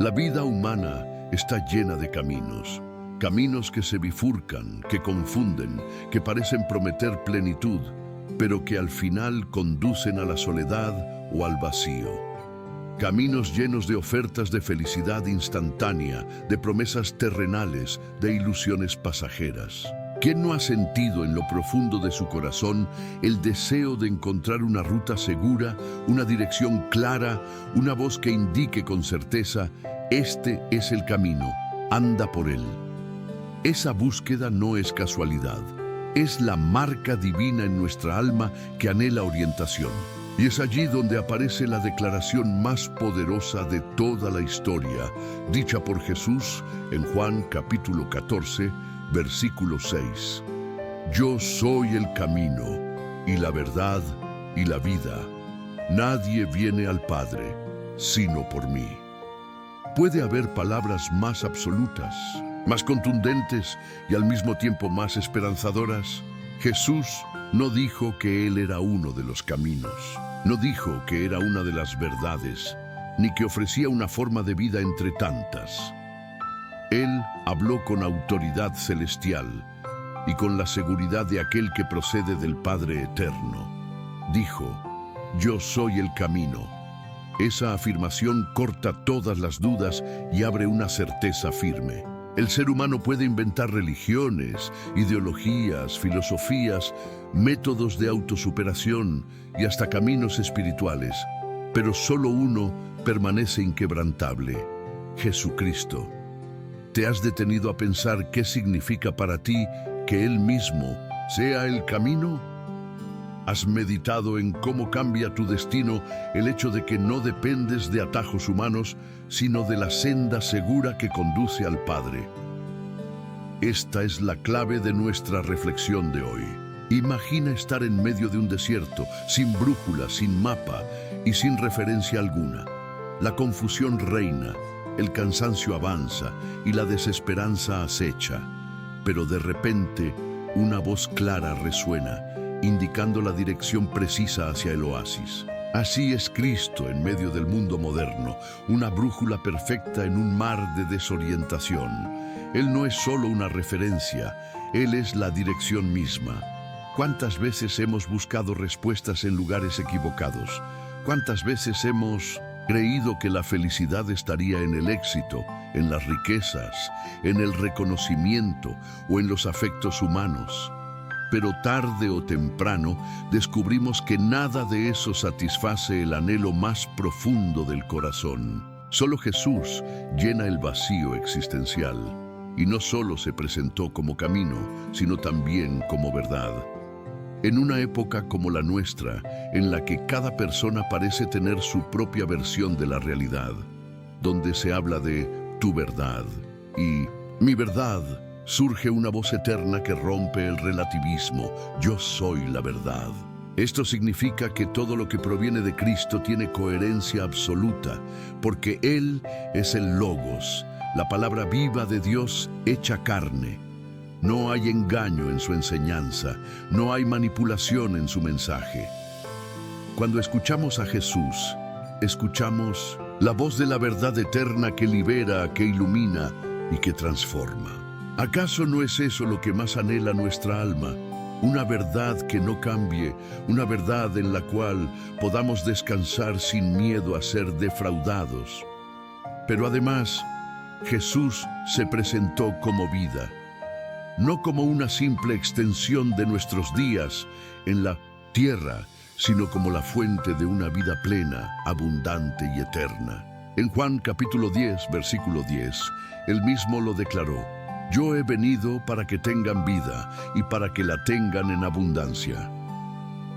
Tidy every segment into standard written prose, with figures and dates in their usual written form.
La vida humana está llena de caminos, caminos que se bifurcan, que confunden, que parecen prometer plenitud, pero que al final conducen a la soledad o al vacío. Caminos llenos de ofertas de felicidad instantánea, de promesas terrenales, de ilusiones pasajeras. ¿Quién no ha sentido en lo profundo de su corazón el deseo de encontrar una ruta segura, una dirección clara, una voz que indique con certeza: este es el camino, anda por él? Esa búsqueda no es casualidad, es la marca divina en nuestra alma que anhela orientación. Y es allí donde aparece la declaración más poderosa de toda la historia, dicha por Jesús en Juan capítulo 14, versículo 6. Yo soy el camino, y la verdad, y la vida. Nadie viene al Padre, sino por mí. ¿Puede haber palabras más absolutas, más contundentes y al mismo tiempo más esperanzadoras? Jesús no dijo que Él era uno de los caminos, no dijo que era una de las verdades, ni que ofrecía una forma de vida entre tantas. Él habló con autoridad celestial y con la seguridad de aquel que procede del Padre Eterno. Dijo: yo soy el camino. Esa afirmación corta todas las dudas y abre una certeza firme. El ser humano puede inventar religiones, ideologías, filosofías, métodos de autosuperación y hasta caminos espirituales, pero solo uno permanece inquebrantable: Jesucristo. ¿Te has detenido a pensar qué significa para ti que Él mismo sea el camino? ¿Has meditado en cómo cambia tu destino el hecho de que no dependes de atajos humanos, sino de la senda segura que conduce al Padre? Esta es la clave de nuestra reflexión de hoy. Imagina estar en medio de un desierto, sin brújula, sin mapa y sin referencia alguna. La confusión reina, el cansancio avanza y la desesperanza acecha. Pero de repente, una voz clara resuena, indicando la dirección precisa hacia el oasis. Así es Cristo en medio del mundo moderno, una brújula perfecta en un mar de desorientación. Él no es solo una referencia, Él es la dirección misma. ¿Cuántas veces hemos buscado respuestas en lugares equivocados? ¿Cuántas veces hemos creído que la felicidad estaría en el éxito, en las riquezas, en el reconocimiento o en los afectos humanos? Pero tarde o temprano descubrimos que nada de eso satisface el anhelo más profundo del corazón. Solo Jesús llena el vacío existencial, y no solo se presentó como camino, sino también como verdad. En una época como la nuestra, en la que cada persona parece tener su propia versión de la realidad, donde se habla de tu verdad y mi verdad, surge una voz eterna que rompe el relativismo: yo soy la verdad. Esto significa que todo lo que proviene de Cristo tiene coherencia absoluta, porque Él es el Logos, la palabra viva de Dios hecha carne. No hay engaño en su enseñanza, no hay manipulación en su mensaje. Cuando escuchamos a Jesús, escuchamos la voz de la verdad eterna que libera, que ilumina y que transforma. ¿Acaso no es eso lo que más anhela nuestra alma? Una verdad que no cambie, una verdad en la cual podamos descansar sin miedo a ser defraudados. Pero además, Jesús se presentó como vida, no como una simple extensión de nuestros días en la tierra, sino como la fuente de una vida plena, abundante y eterna. En Juan capítulo 10, versículo 10, Él mismo lo declaró: yo he venido para que tengan vida y para que la tengan en abundancia.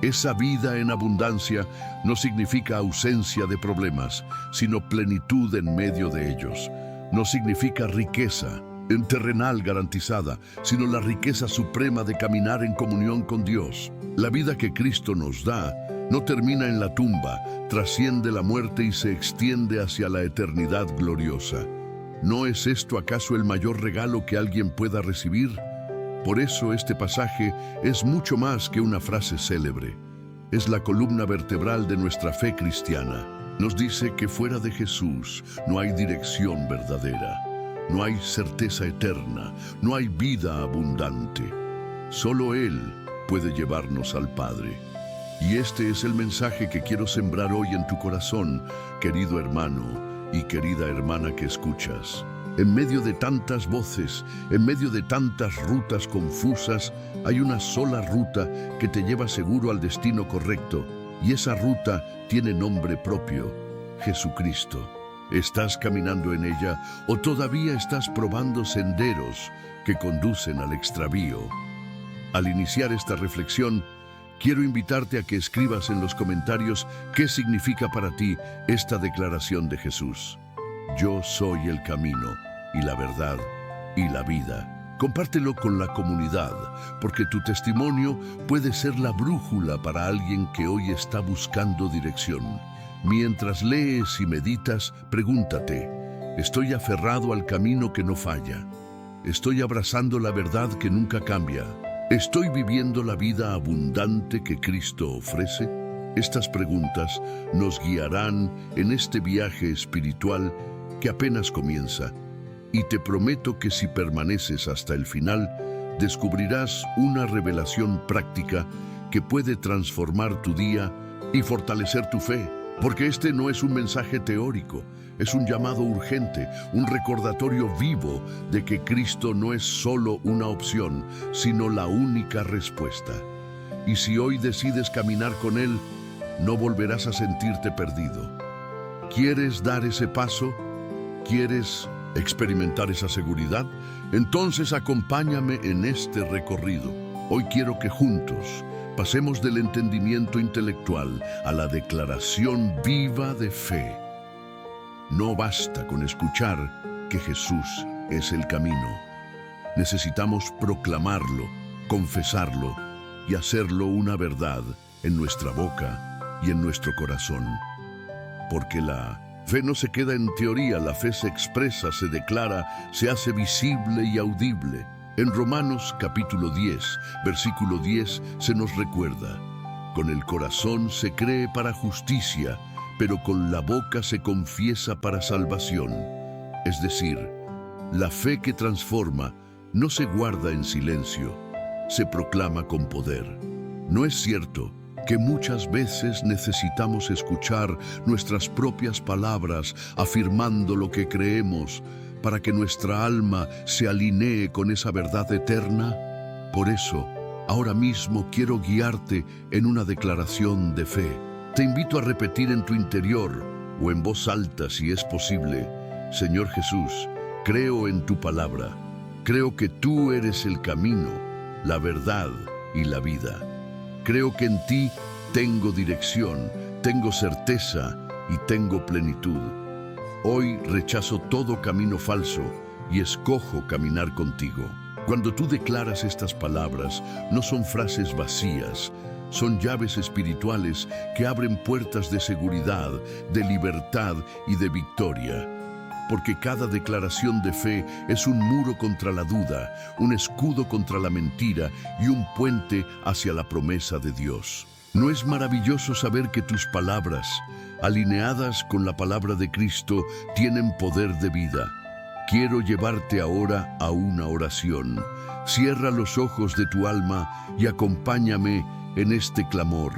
Esa vida en abundancia no significa ausencia de problemas, sino plenitud en medio de ellos. No significa riqueza terrenal garantizada, sino la riqueza suprema de caminar en comunión con Dios. La vida que Cristo nos da no termina en la tumba, trasciende la muerte y se extiende hacia la eternidad gloriosa. ¿No es esto acaso el mayor regalo que alguien pueda recibir? Por eso este pasaje es mucho más que una frase célebre. Es la columna vertebral de nuestra fe cristiana. Nos dice que fuera de Jesús no hay dirección verdadera, no hay certeza eterna, no hay vida abundante. Solo Él puede llevarnos al Padre. Y este es el mensaje que quiero sembrar hoy en tu corazón, querido hermano y querida hermana que escuchas. En medio de tantas voces, en medio de tantas rutas confusas, hay una sola ruta que te lleva seguro al destino correcto, y esa ruta tiene nombre propio: Jesucristo. ¿Estás caminando en ella o todavía estás probando senderos que conducen al extravío? Al iniciar esta reflexión, quiero invitarte a que escribas en los comentarios qué significa para ti esta declaración de Jesús. Yo soy el camino y la verdad y la vida. Compártelo con la comunidad, porque tu testimonio puede ser la brújula para alguien que hoy está buscando dirección. Mientras lees y meditas, pregúntate: ¿estoy aferrado al camino que no falla? ¿Estoy abrazando la verdad que nunca cambia? ¿Estoy viviendo la vida abundante que Cristo ofrece? Estas preguntas nos guiarán en este viaje espiritual que apenas comienza. Y te prometo que si permaneces hasta el final, descubrirás una revelación práctica que puede transformar tu día y fortalecer tu fe. Porque este no es un mensaje teórico, es un llamado urgente, un recordatorio vivo de que Cristo no es solo una opción, sino la única respuesta. Y si hoy decides caminar con Él, no volverás a sentirte perdido. ¿Quieres dar ese paso? ¿Quieres experimentar esa seguridad? Entonces acompáñame en este recorrido. Hoy quiero que juntos pasemos del entendimiento intelectual a la declaración viva de fe. No basta con escuchar que Jesús es el camino. Necesitamos proclamarlo, confesarlo y hacerlo una verdad en nuestra boca y en nuestro corazón. Porque la fe no se queda en teoría, la fe se expresa, se declara, se hace visible y audible. En Romanos capítulo 10, versículo 10 se nos recuerda: con el corazón se cree para justicia, pero con la boca se confiesa para salvación. Es decir, la fe que transforma no se guarda en silencio, se proclama con poder. ¿No es cierto que muchas veces necesitamos escuchar nuestras propias palabras afirmando lo que creemos para que nuestra alma se alinee con esa verdad eterna? Por eso, ahora mismo quiero guiarte en una declaración de fe. Te invito a repetir en tu interior o en voz alta si es posible: Señor Jesús, creo en tu palabra. Creo que tú eres el camino, la verdad y la vida. Creo que en ti tengo dirección, tengo certeza y tengo plenitud. Hoy rechazo todo camino falso y escojo caminar contigo. Cuando tú declaras estas palabras, no son frases vacías, son llaves espirituales que abren puertas de seguridad, de libertad y de victoria. Porque cada declaración de fe es un muro contra la duda, un escudo contra la mentira y un puente hacia la promesa de Dios. ¿No es maravilloso saber que tus palabras, alineadas con la palabra de Cristo, tienen poder de vida? Quiero llevarte ahora a una oración. Cierra los ojos de tu alma y acompáñame en este clamor.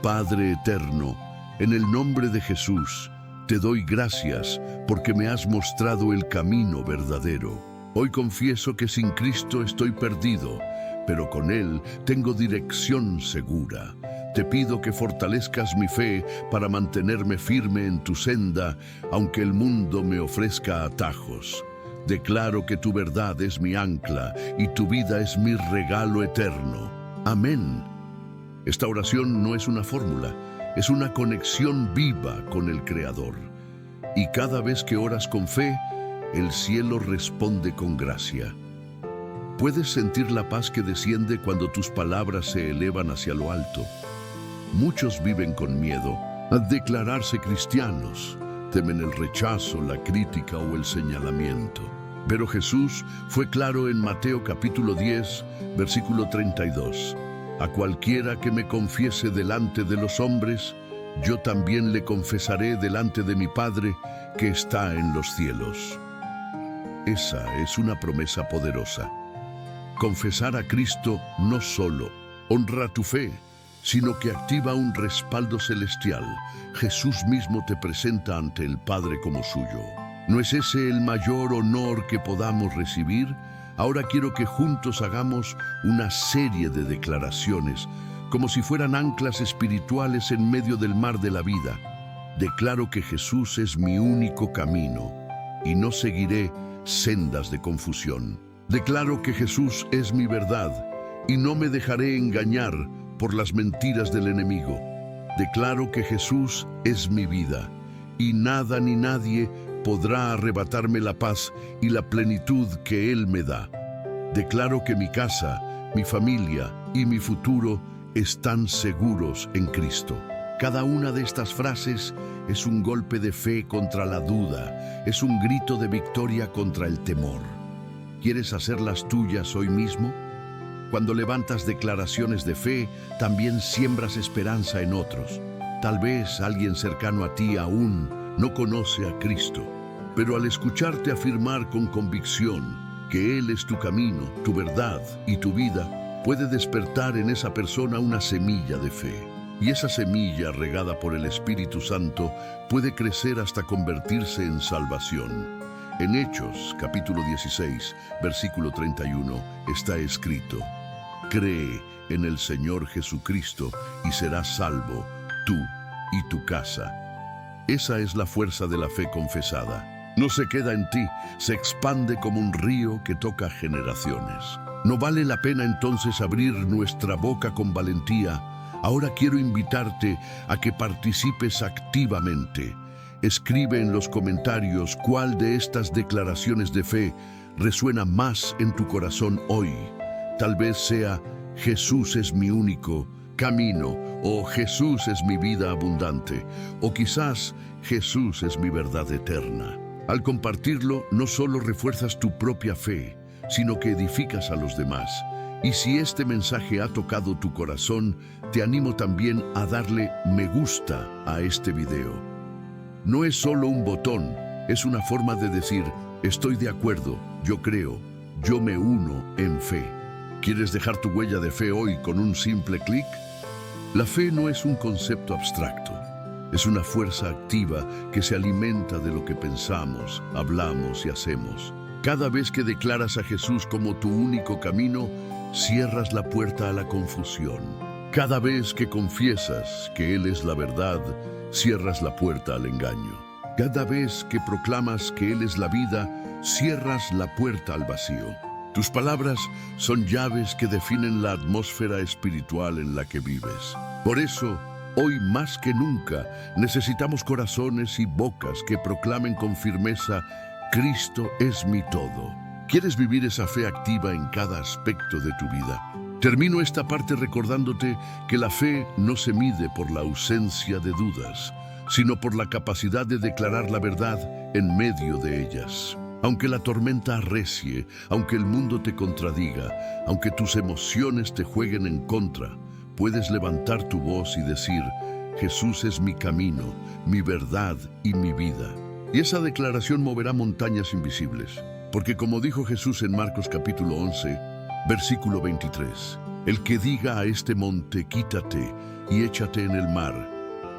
Padre eterno, en el nombre de Jesús, te doy gracias porque me has mostrado el camino verdadero. Hoy confieso que sin Cristo estoy perdido, pero con Él tengo dirección segura. Te pido que fortalezcas mi fe para mantenerme firme en tu senda, aunque el mundo me ofrezca atajos. Declaro que tu verdad es mi ancla y tu vida es mi regalo eterno. Amén. Esta oración no es una fórmula, es una conexión viva con el Creador. Y cada vez que oras con fe, el cielo responde con gracia. Puedes sentir la paz que desciende cuando tus palabras se elevan hacia lo alto. Muchos viven con miedo a declararse cristianos, temen el rechazo, la crítica o el señalamiento. Pero Jesús fue claro en Mateo capítulo 10, versículo 32. A cualquiera que me confiese delante de los hombres, yo también le confesaré delante de mi Padre que está en los cielos. Esa es una promesa poderosa. Confesar a Cristo no solo honra tu fe, sino que activa un respaldo celestial. Jesús mismo te presenta ante el Padre como suyo. ¿No es ese el mayor honor que podamos recibir? Ahora quiero que juntos hagamos una serie de declaraciones, como si fueran anclas espirituales en medio del mar de la vida. Declaro que Jesús es mi único camino y no seguiré sendas de confusión. Declaro que Jesús es mi verdad y no me dejaré engañar por las mentiras del enemigo. Declaro que Jesús es mi vida y nada ni nadie podrá arrebatarme la paz y la plenitud que Él me da. Declaro que mi casa, mi familia y mi futuro están seguros en Cristo. Cada una de estas frases es un golpe de fe contra la duda, es un grito de victoria contra el temor. ¿Quieres hacerlas tuyas hoy mismo? Cuando levantas declaraciones de fe, también siembras esperanza en otros. Tal vez alguien cercano a ti aún no conoce a Cristo, pero al escucharte afirmar con convicción que Él es tu camino, tu verdad y tu vida, puede despertar en esa persona una semilla de fe. Y esa semilla, regada por el Espíritu Santo, puede crecer hasta convertirse en salvación. En Hechos, capítulo 16, versículo 31, está escrito: cree en el Señor Jesucristo y serás salvo, tú y tu casa. Esa es la fuerza de la fe confesada. No se queda en ti, se expande como un río que toca generaciones. ¿No vale la pena entonces abrir nuestra boca con valentía? Ahora quiero invitarte a que participes activamente. Escribe en los comentarios cuál de estas declaraciones de fe resuena más en tu corazón hoy. Tal vez sea Jesús es mi único camino, o Jesús es mi vida abundante, o quizás Jesús es mi verdad eterna. Al compartirlo, no solo refuerzas tu propia fe, sino que edificas a los demás. Y si este mensaje ha tocado tu corazón, te animo también a darle me gusta a este video. No es solo un botón, es una forma de decir: estoy de acuerdo, yo creo, yo me uno en fe. ¿Quieres dejar tu huella de fe hoy con un simple clic? La fe no es un concepto abstracto, es una fuerza activa que se alimenta de lo que pensamos, hablamos y hacemos. Cada vez que declaras a Jesús como tu único camino, cierras la puerta a la confusión. Cada vez que confiesas que Él es la verdad, cierras la puerta al engaño. Cada vez que proclamas que Él es la vida, cierras la puerta al vacío. Tus palabras son llaves que definen la atmósfera espiritual en la que vives. Por eso, hoy más que nunca, necesitamos corazones y bocas que proclamen con firmeza: Cristo es mi todo. ¿Quieres vivir esa fe activa en cada aspecto de tu vida? Termino esta parte recordándote que la fe no se mide por la ausencia de dudas, sino por la capacidad de declarar la verdad en medio de ellas. Aunque la tormenta arrecie, aunque el mundo te contradiga, aunque tus emociones te jueguen en contra, puedes levantar tu voz y decir: Jesús es mi camino, mi verdad y mi vida. Y esa declaración moverá montañas invisibles. Porque como dijo Jesús en Marcos capítulo 11, versículo 23, el que diga a este monte: quítate y échate en el mar,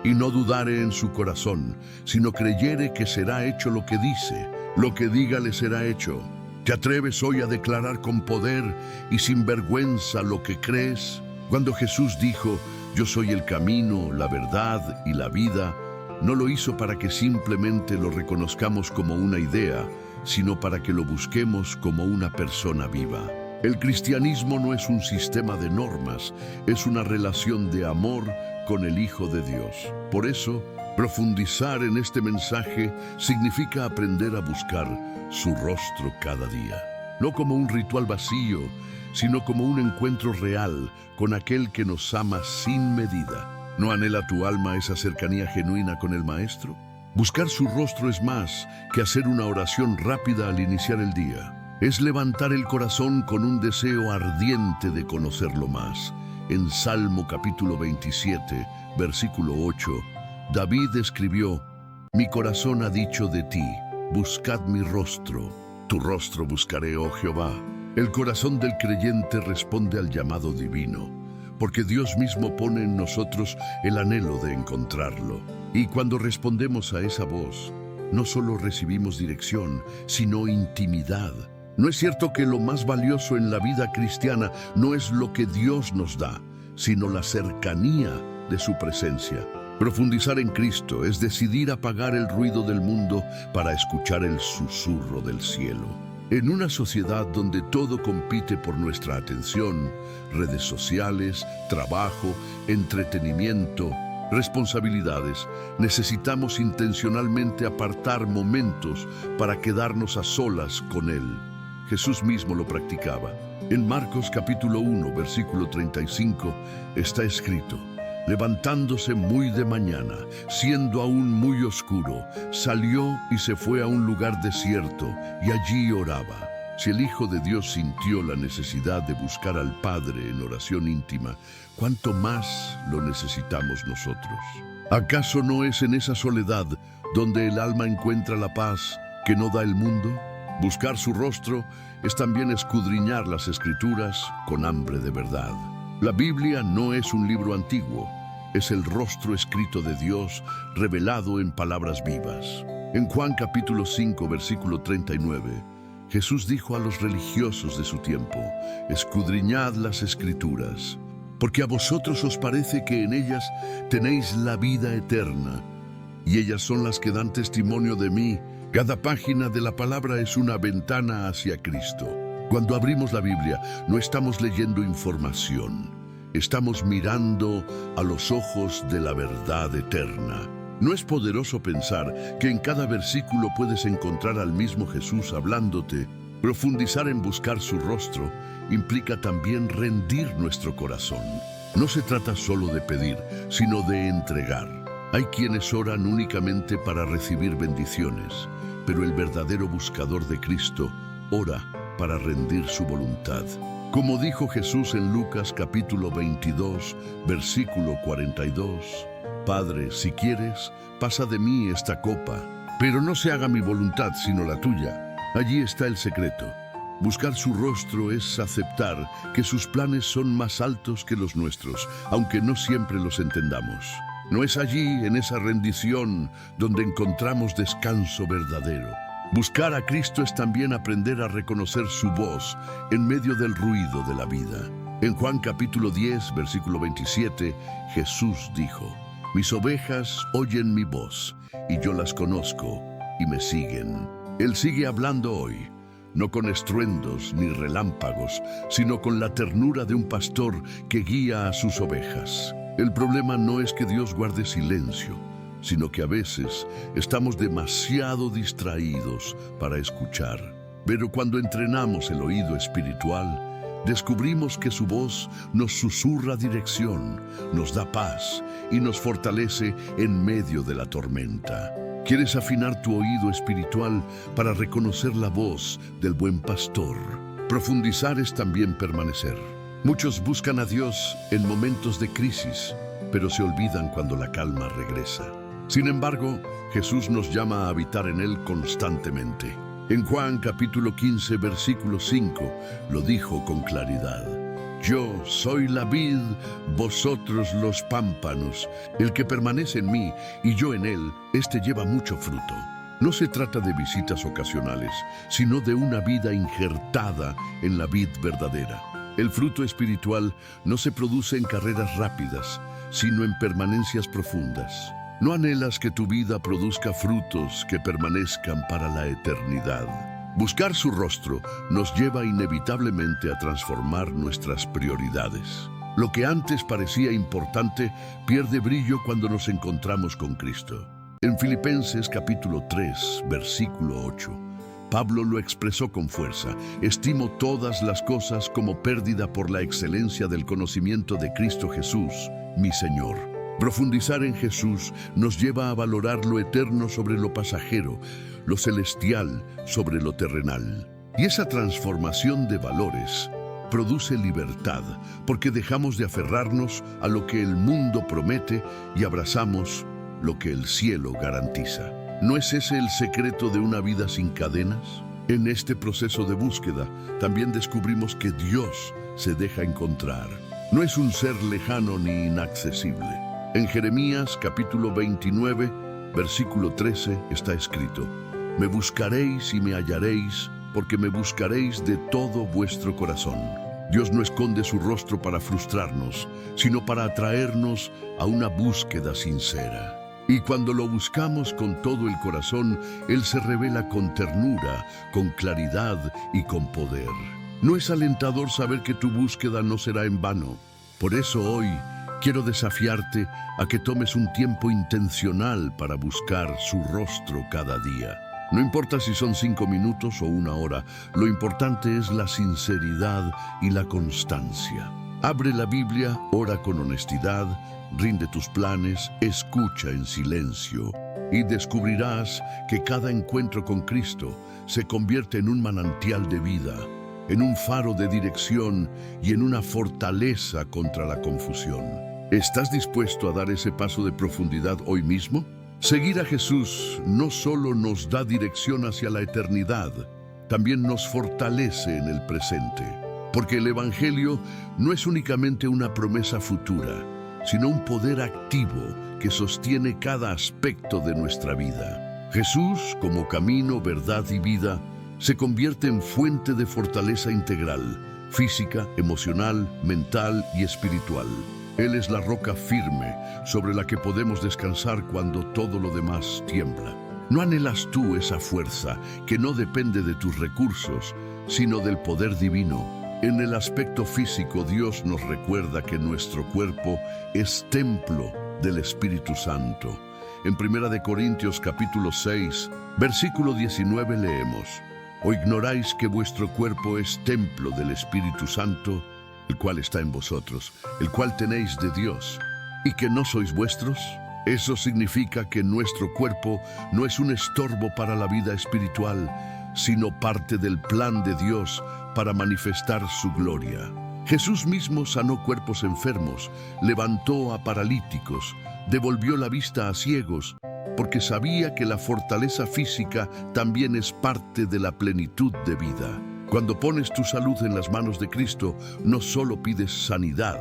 y no dudare en su corazón, sino creyere que será hecho lo que dice, lo que diga le será hecho. ¿Te atreves hoy a declarar con poder y sin vergüenza lo que crees? Cuando Jesús dijo: yo soy el camino, la verdad y la vida, no lo hizo para que simplemente lo reconozcamos como una idea, sino para que lo busquemos como una persona viva. El cristianismo no es un sistema de normas, es una relación de amor con el Hijo de Dios. Por eso, profundizar en este mensaje significa aprender a buscar su rostro cada día. No como un ritual vacío, sino como un encuentro real con aquel que nos ama sin medida. ¿No anhela tu alma esa cercanía genuina con el Maestro? Buscar su rostro es más que hacer una oración rápida al iniciar el día. Es levantar el corazón con un deseo ardiente de conocerlo más. En Salmo capítulo 27, versículo 8, David escribió: Mi corazón ha dicho de ti, buscad mi rostro. Tu rostro buscaré, oh Jehová. El corazón del creyente responde al llamado divino, porque Dios mismo pone en nosotros el anhelo de encontrarlo. Y cuando respondemos a esa voz, no solo recibimos dirección, sino intimidad. ¿No es cierto que lo más valioso en la vida cristiana no es lo que Dios nos da, sino la cercanía de su presencia? Profundizar en Cristo es decidir apagar el ruido del mundo para escuchar el susurro del cielo. En una sociedad donde todo compite por nuestra atención, redes sociales, trabajo, entretenimiento, responsabilidades, necesitamos intencionalmente apartar momentos para quedarnos a solas con Él. Jesús mismo lo practicaba. En Marcos capítulo 1, versículo 35, está escrito: levantándose muy de mañana, siendo aún muy oscuro, salió y se fue a un lugar desierto, y allí oraba. Si el Hijo de Dios sintió la necesidad de buscar al Padre en oración íntima, ¿cuánto más lo necesitamos nosotros? ¿Acaso no es en esa soledad donde el alma encuentra la paz que no da el mundo? Buscar su rostro es también escudriñar las Escrituras con hambre de verdad. La Biblia no es un libro antiguo, es el rostro escrito de Dios revelado en palabras vivas. En Juan capítulo 5, versículo 39, Jesús dijo a los religiosos de su tiempo: escudriñad las Escrituras, porque a vosotros os parece que en ellas tenéis la vida eterna, y ellas son las que dan testimonio de mí. Cada página de la palabra es una ventana hacia Cristo. Cuando abrimos la Biblia, no estamos leyendo información, estamos mirando a los ojos de la verdad eterna. ¿No es poderoso pensar que en cada versículo puedes encontrar al mismo Jesús hablándote? Profundizar en buscar su rostro implica también rendir nuestro corazón. No se trata solo de pedir, sino de entregar. Hay quienes oran únicamente para recibir bendiciones, pero el verdadero buscador de Cristo ora para rendir su voluntad. Como dijo Jesús en Lucas capítulo 22, versículo 42, Padre, si quieres, pasa de mí esta copa, pero no se haga mi voluntad sino la tuya. Allí está el secreto. Buscar su rostro es aceptar que sus planes son más altos que los nuestros, aunque no siempre los entendamos. No es allí, en esa rendición, donde encontramos descanso verdadero. Buscar a Cristo es también aprender a reconocer su voz en medio del ruido de la vida. En Juan capítulo 10, versículo 27, Jesús dijo: mis ovejas oyen mi voz, y yo las conozco, y me siguen. Él sigue hablando hoy, no con estruendos ni relámpagos, sino con la ternura de un pastor que guía a sus ovejas. El problema no es que Dios guarde silencio, sino que a veces estamos demasiado distraídos para escuchar. Pero cuando entrenamos el oído espiritual, descubrimos que su voz nos susurra dirección, nos da paz y nos fortalece en medio de la tormenta. ¿Quieres afinar tu oído espiritual para reconocer la voz del buen pastor? Profundizar es también permanecer. Muchos buscan a Dios en momentos de crisis, pero se olvidan cuando la calma regresa. Sin embargo, Jesús nos llama a habitar en Él constantemente. En Juan capítulo 15, versículo 5, lo dijo con claridad: yo soy la vid, vosotros los pámpanos. El que permanece en mí y yo en él, éste lleva mucho fruto. No se trata de visitas ocasionales, sino de una vida injertada en la vid verdadera. El fruto espiritual no se produce en carreras rápidas, sino en permanencias profundas. No anhelas que tu vida produzca frutos que permanezcan para la eternidad. Buscar su rostro nos lleva inevitablemente a transformar nuestras prioridades. Lo que antes parecía importante pierde brillo cuando nos encontramos con Cristo. En Filipenses capítulo 3, versículo 8, Pablo lo expresó con fuerza: estimo todas las cosas como pérdida por la excelencia del conocimiento de Cristo Jesús, mi Señor. Profundizar en Jesús nos lleva a valorar lo eterno sobre lo pasajero, lo celestial sobre lo terrenal. Y esa transformación de valores produce libertad, porque dejamos de aferrarnos a lo que el mundo promete y abrazamos lo que el cielo garantiza. ¿No es ese el secreto de una vida sin cadenas? En este proceso de búsqueda, también descubrimos que Dios se deja encontrar. No es un ser lejano ni inaccesible. En Jeremías capítulo 29, versículo 13 está escrito: Me buscaréis y me hallaréis, porque me buscaréis de todo vuestro corazón. Dios no esconde su rostro para frustrarnos, sino para atraernos a una búsqueda sincera. Y cuando lo buscamos con todo el corazón, Él se revela con ternura, con claridad y con poder. ¿No es alentador saber que tu búsqueda no será en vano? Por eso hoy quiero desafiarte a que tomes un tiempo intencional para buscar su rostro cada día. No importa si son 5 minutos o 1 hora, lo importante es la sinceridad y la constancia. Abre la Biblia, ora con honestidad, rinde tus planes, escucha en silencio y descubrirás que cada encuentro con Cristo se convierte en un manantial de vida, en un faro de dirección y en una fortaleza contra la confusión. ¿Estás dispuesto a dar ese paso de profundidad hoy mismo? Seguir a Jesús no solo nos da dirección hacia la eternidad, también nos fortalece en el presente. Porque el Evangelio no es únicamente una promesa futura, sino un poder activo que sostiene cada aspecto de nuestra vida. Jesús, como camino, verdad y vida, se convierte en fuente de fortaleza integral, física, emocional, mental y espiritual. Él es la roca firme sobre la que podemos descansar cuando todo lo demás tiembla. ¿No anhelas tú esa fuerza que no depende de tus recursos, sino del poder divino? En el aspecto físico, Dios nos recuerda que nuestro cuerpo es templo del Espíritu Santo. En 1 Corintios capítulo 6, versículo 19 leemos: ¿O ignoráis que vuestro cuerpo es templo del Espíritu Santo, el cual está en vosotros, el cual tenéis de Dios, y que no sois vuestros? Eso significa que nuestro cuerpo no es un estorbo para la vida espiritual, sino parte del plan de Dios para manifestar su gloria. Jesús mismo sanó cuerpos enfermos, levantó a paralíticos, devolvió la vista a ciegos, porque sabía que la fortaleza física también es parte de la plenitud de vida. Cuando pones tu salud en las manos de Cristo, no solo pides sanidad,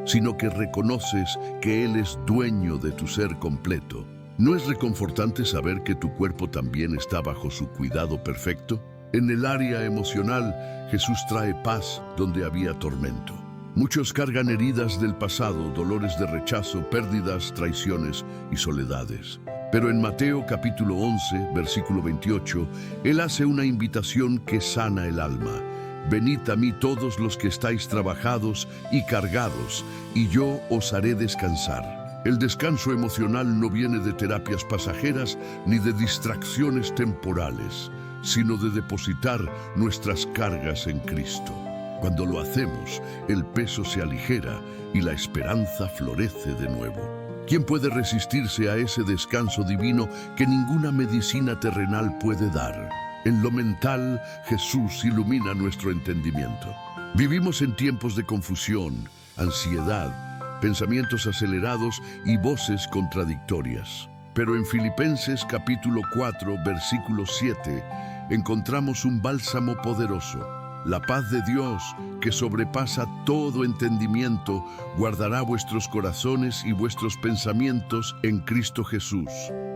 sino que reconoces que Él es dueño de tu ser completo. ¿No es reconfortante saber que tu cuerpo también está bajo su cuidado perfecto? En el área emocional, Jesús trae paz donde había tormento. Muchos cargan heridas del pasado, dolores de rechazo, pérdidas, traiciones y soledades. Pero en Mateo capítulo 11, versículo 28, Él hace una invitación que sana el alma. Venid a mí todos los que estáis trabajados y cargados, y yo os haré descansar. El descanso emocional no viene de terapias pasajeras ni de distracciones temporales, sino de depositar nuestras cargas en Cristo. Cuando lo hacemos, el peso se aligera y la esperanza florece de nuevo. ¿Quién puede resistirse a ese descanso divino que ninguna medicina terrenal puede dar? En lo mental, Jesús ilumina nuestro entendimiento. Vivimos en tiempos de confusión, ansiedad, pensamientos acelerados y voces contradictorias. Pero en Filipenses capítulo 4, versículo 7, encontramos un bálsamo poderoso. La paz de Dios, que sobrepasa todo entendimiento, guardará vuestros corazones y vuestros pensamientos en Cristo Jesús.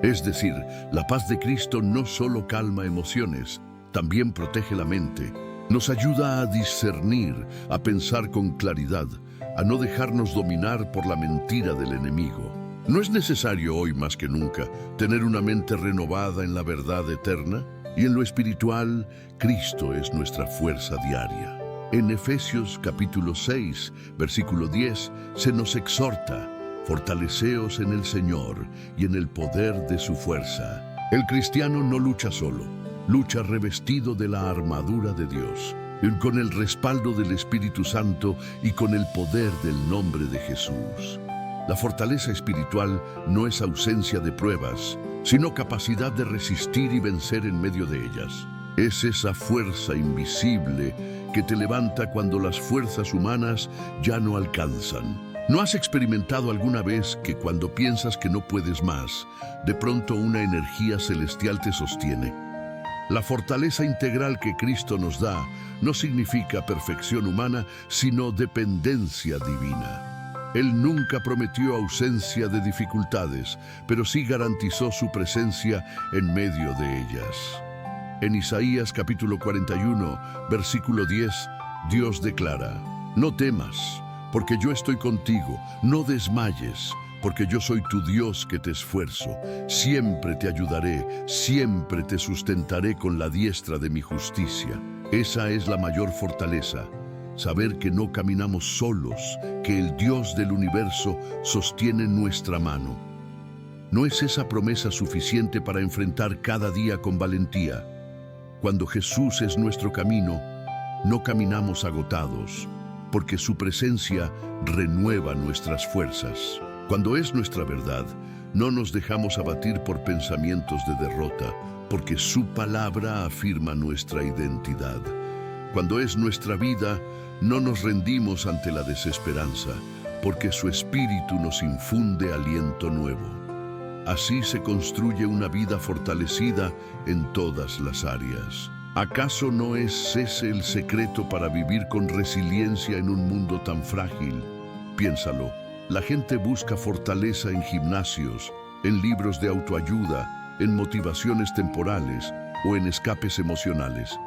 Es decir, la paz de Cristo no solo calma emociones, también protege la mente. Nos ayuda a discernir, a pensar con claridad, a no dejarnos dominar por la mentira del enemigo. ¿No es necesario hoy más que nunca tener una mente renovada en la verdad eterna? Y en lo espiritual, Cristo es nuestra fuerza diaria. En Efesios capítulo 6, versículo 10, se nos exhorta: fortaleceos en el Señor y en el poder de su fuerza. El cristiano no lucha solo, lucha revestido de la armadura de Dios, con el respaldo del Espíritu Santo y con el poder del nombre de Jesús. La fortaleza espiritual no es ausencia de pruebas, sino capacidad de resistir y vencer en medio de ellas. Es esa fuerza invisible que te levanta cuando las fuerzas humanas ya no alcanzan. ¿No has experimentado alguna vez que cuando piensas que no puedes más, de pronto una energía celestial te sostiene? La fortaleza integral que Cristo nos da no significa perfección humana, sino dependencia divina. Él nunca prometió ausencia de dificultades, pero sí garantizó su presencia en medio de ellas. En Isaías capítulo 41, versículo 10, Dios declara: no temas, porque yo estoy contigo, no desmayes, porque yo soy tu Dios que te esfuerzo. Siempre te ayudaré, siempre te sustentaré con la diestra de mi justicia. Esa es la mayor fortaleza, saber que no caminamos solos, que el Dios del universo sostiene nuestra mano. ¿No es esa promesa suficiente para enfrentar cada día con valentía? Cuando Jesús es nuestro camino, no caminamos agotados, porque su presencia renueva nuestras fuerzas. Cuando es nuestra verdad, no nos dejamos abatir por pensamientos de derrota, porque su palabra afirma nuestra identidad. Cuando es nuestra vida, no nos rendimos ante la desesperanza, porque su espíritu nos infunde aliento nuevo. Así se construye una vida fortalecida en todas las áreas. ¿Acaso no es ese el secreto para vivir con resiliencia en un mundo tan frágil? Piénsalo, la gente busca fortaleza en gimnasios, en libros de autoayuda, en motivaciones temporales o en escapes emocionales.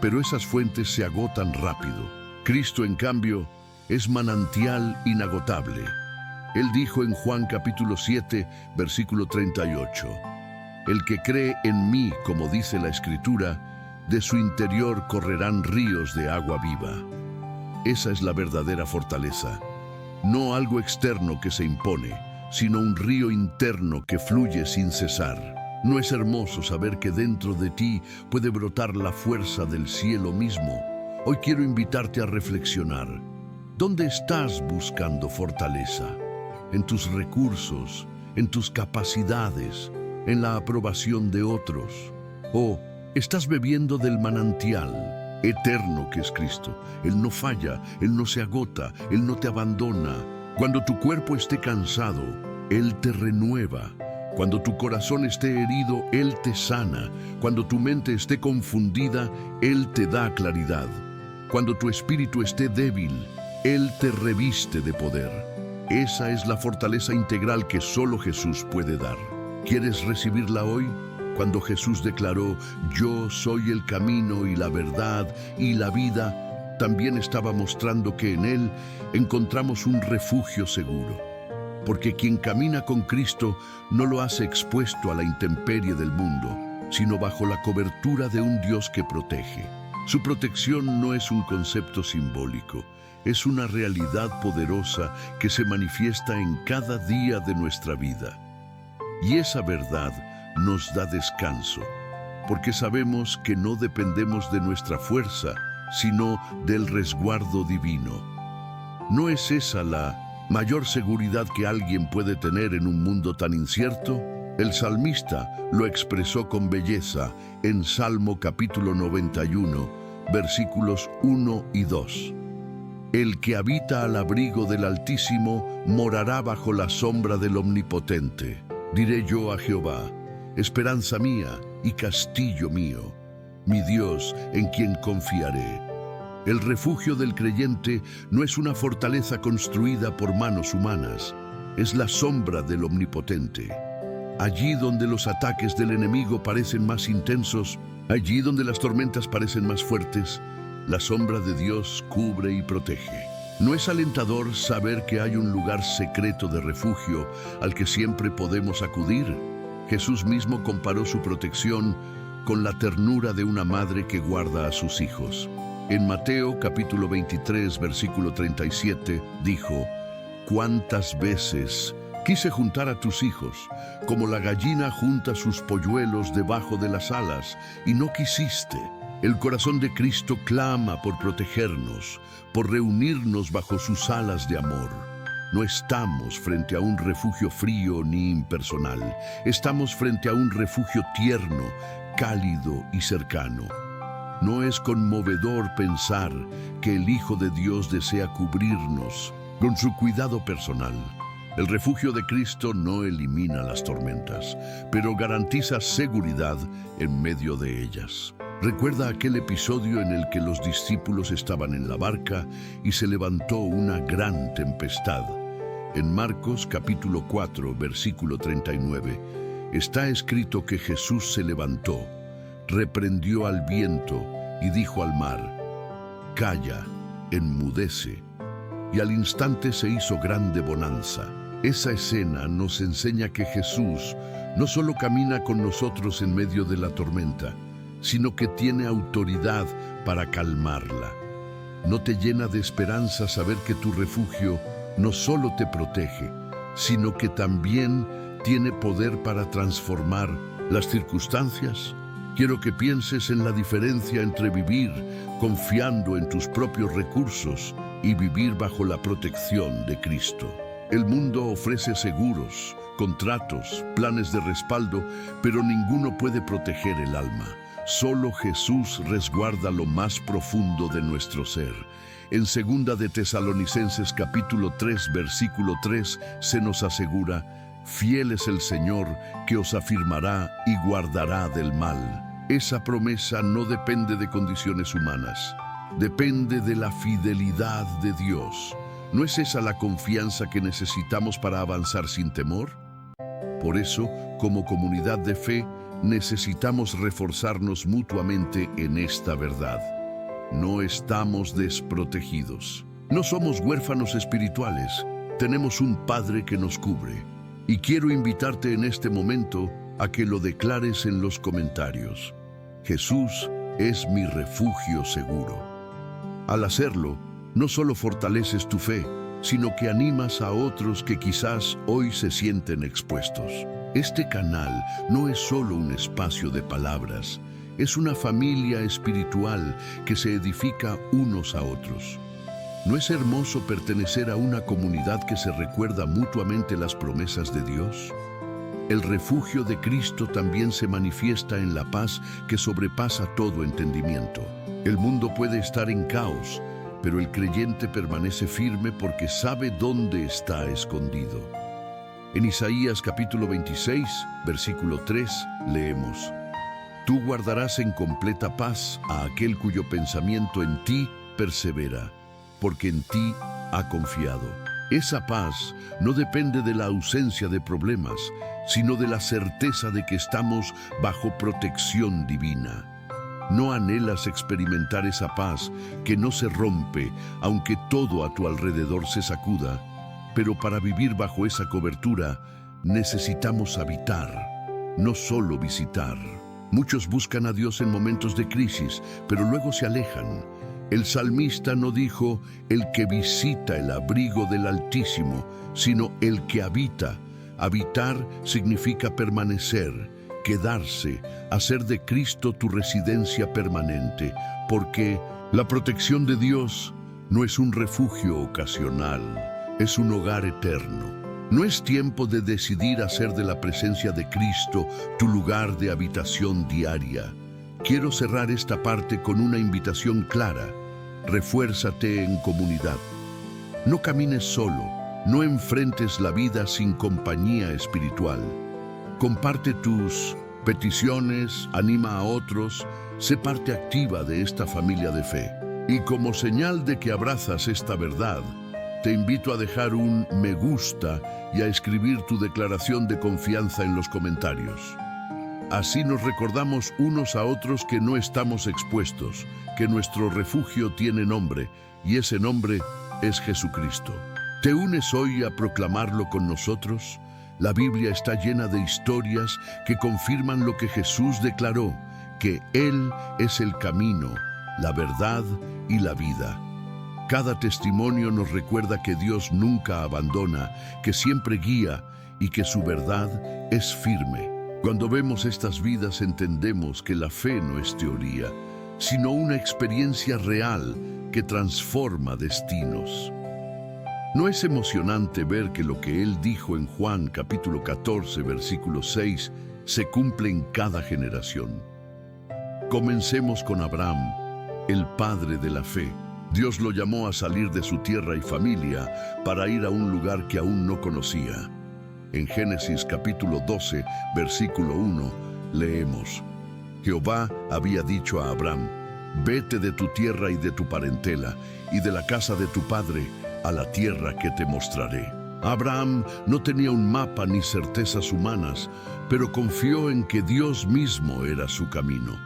Pero esas fuentes se agotan rápido. Cristo, en cambio, es manantial inagotable. Él dijo en Juan capítulo 7, versículo 38, el que cree en mí, como dice la Escritura, de su interior correrán ríos de agua viva. Esa es la verdadera fortaleza. No algo externo que se impone, sino un río interno que fluye sin cesar. ¿No es hermoso saber que dentro de ti puede brotar la fuerza del cielo mismo? Hoy quiero invitarte a reflexionar. ¿Dónde estás buscando fortaleza? ¿En tus recursos? ¿En tus capacidades? ¿En la aprobación de otros? ¿O estás bebiendo del manantial eterno que es Cristo? Él no falla, Él no se agota, Él no te abandona. Cuando tu cuerpo esté cansado, Él te renueva. Cuando tu corazón esté herido, Él te sana. Cuando tu mente esté confundida, Él te da claridad. Cuando tu espíritu esté débil, Él te reviste de poder. Esa es la fortaleza integral que solo Jesús puede dar. ¿Quieres recibirla hoy? Cuando Jesús declaró: yo soy el camino y la verdad y la vida, también estaba mostrando que en Él encontramos un refugio seguro. Porque quien camina con Cristo no lo hace expuesto a la intemperie del mundo, sino bajo la cobertura de un Dios que protege. Su protección no es un concepto simbólico, es una realidad poderosa que se manifiesta en cada día de nuestra vida. Y esa verdad nos da descanso, porque sabemos que no dependemos de nuestra fuerza, sino del resguardo divino. ¿No es esa la mayor seguridad que alguien puede tener en un mundo tan incierto? El salmista lo expresó con belleza en Salmo capítulo 91, versículos 1 y 2. El que habita al abrigo del Altísimo morará bajo la sombra del Omnipotente. Diré yo a Jehová: esperanza mía y castillo mío, mi Dios en quien confiaré. El refugio del creyente no es una fortaleza construida por manos humanas, es la sombra del Omnipotente. Allí donde los ataques del enemigo parecen más intensos, allí donde las tormentas parecen más fuertes, la sombra de Dios cubre y protege. ¿No es alentador saber que hay un lugar secreto de refugio al que siempre podemos acudir? Jesús mismo comparó su protección con la ternura de una madre que guarda a sus hijos. En Mateo capítulo 23, versículo 37, dijo: ¿cuántas veces quise juntar a tus hijos, como la gallina junta sus polluelos debajo de las alas, y no quisiste? El corazón de Cristo clama por protegernos, por reunirnos bajo sus alas de amor. No estamos frente a un refugio frío ni impersonal. Estamos frente a un refugio tierno, cálido y cercano. ¿No es conmovedor pensar que el Hijo de Dios desea cubrirnos, Con su cuidado personal, el refugio de Cristo no elimina las tormentas, pero garantiza seguridad en medio de ellas. Recuerda aquel episodio en el que los discípulos estaban en la barca y se levantó una gran tempestad. En Marcos capítulo 4, versículo 39, está escrito que Jesús se levantó, reprendió al viento y dijo al mar: «Calla, enmudece». Y al instante se hizo grande bonanza. Esa escena nos enseña que Jesús no solo camina con nosotros en medio de la tormenta, sino que tiene autoridad para calmarla. ¿No te llena de esperanza saber que tu refugio no solo te protege, sino que también tiene poder para transformar las circunstancias? Quiero que pienses en la diferencia entre vivir confiando en tus propios recursos y vivir bajo la protección de Cristo. El mundo ofrece seguros, contratos, planes de respaldo, pero ninguno puede proteger el alma. Solo Jesús resguarda lo más profundo de nuestro ser. En 2 de Tesalonicenses capítulo 3, versículo 3, se nos asegura: «Fiel es el Señor, que os afirmará y guardará del mal». Esa promesa no depende de condiciones humanas, depende de la fidelidad de Dios. ¿No es esa la confianza que necesitamos para avanzar sin temor? Por eso, como comunidad de fe, necesitamos reforzarnos mutuamente en esta verdad. No estamos desprotegidos. No somos huérfanos espirituales. Tenemos un Padre que nos cubre. Y quiero invitarte en este momento a que lo declares en los comentarios. Jesús es mi refugio seguro. Al hacerlo, no solo fortaleces tu fe, sino que animas a otros que quizás hoy se sienten expuestos. Este canal no es solo un espacio de palabras, es una familia espiritual que se edifica unos a otros. ¿No es hermoso pertenecer a una comunidad que se recuerda mutuamente las promesas de Dios? El refugio de Cristo también se manifiesta en la paz que sobrepasa todo entendimiento. El mundo puede estar en caos, pero el creyente permanece firme porque sabe dónde está escondido. En Isaías capítulo 26, versículo 3, leemos: «Tú guardarás en completa paz a aquel cuyo pensamiento en ti persevera, porque en ti ha confiado». Esa paz no depende de la ausencia de problemas, sino de la certeza de que estamos bajo protección divina. ¿No anhelas experimentar esa paz que no se rompe, aunque todo a tu alrededor se sacuda? Pero para vivir bajo esa cobertura, necesitamos habitar, no solo visitar. Muchos buscan a Dios en momentos de crisis, pero luego se alejan. El salmista no dijo el que visita el abrigo del Altísimo, sino el que habita. Habitar significa permanecer, quedarse, hacer de Cristo tu residencia permanente, porque la protección de Dios no es un refugio ocasional, es un hogar eterno. No es tiempo de decidir hacer de la presencia de Cristo tu lugar de habitación diaria. Quiero cerrar esta parte con una invitación clara. Refuérzate en comunidad. No camines solo, no enfrentes la vida sin compañía espiritual. Comparte tus peticiones, anima a otros, sé parte activa de esta familia de fe. Y como señal de que abrazas esta verdad, te invito a dejar un me gusta y a escribir tu declaración de confianza en los comentarios. Así nos recordamos unos a otros que no estamos expuestos, que nuestro refugio tiene nombre, y ese nombre es Jesucristo. ¿Te unes hoy a proclamarlo con nosotros? La Biblia está llena de historias que confirman lo que Jesús declaró, que Él es el camino, la verdad y la vida. Cada testimonio nos recuerda que Dios nunca abandona, que siempre guía y que su verdad es firme. Cuando vemos estas vidas entendemos que la fe no es teoría, sino una experiencia real que transforma destinos. ¿No es emocionante ver que lo que Él dijo en Juan capítulo 14, versículo 6, se cumple en cada generación? Comencemos con Abraham, el padre de la fe. Dios lo llamó a salir de su tierra y familia para ir a un lugar que aún no conocía. En Génesis capítulo 12, versículo 1, leemos: Jehová había dicho a Abraham: vete de tu tierra y de tu parentela, y de la casa de tu padre, a la tierra que te mostraré. Abraham no tenía un mapa ni certezas humanas, pero confió en que Dios mismo era su camino.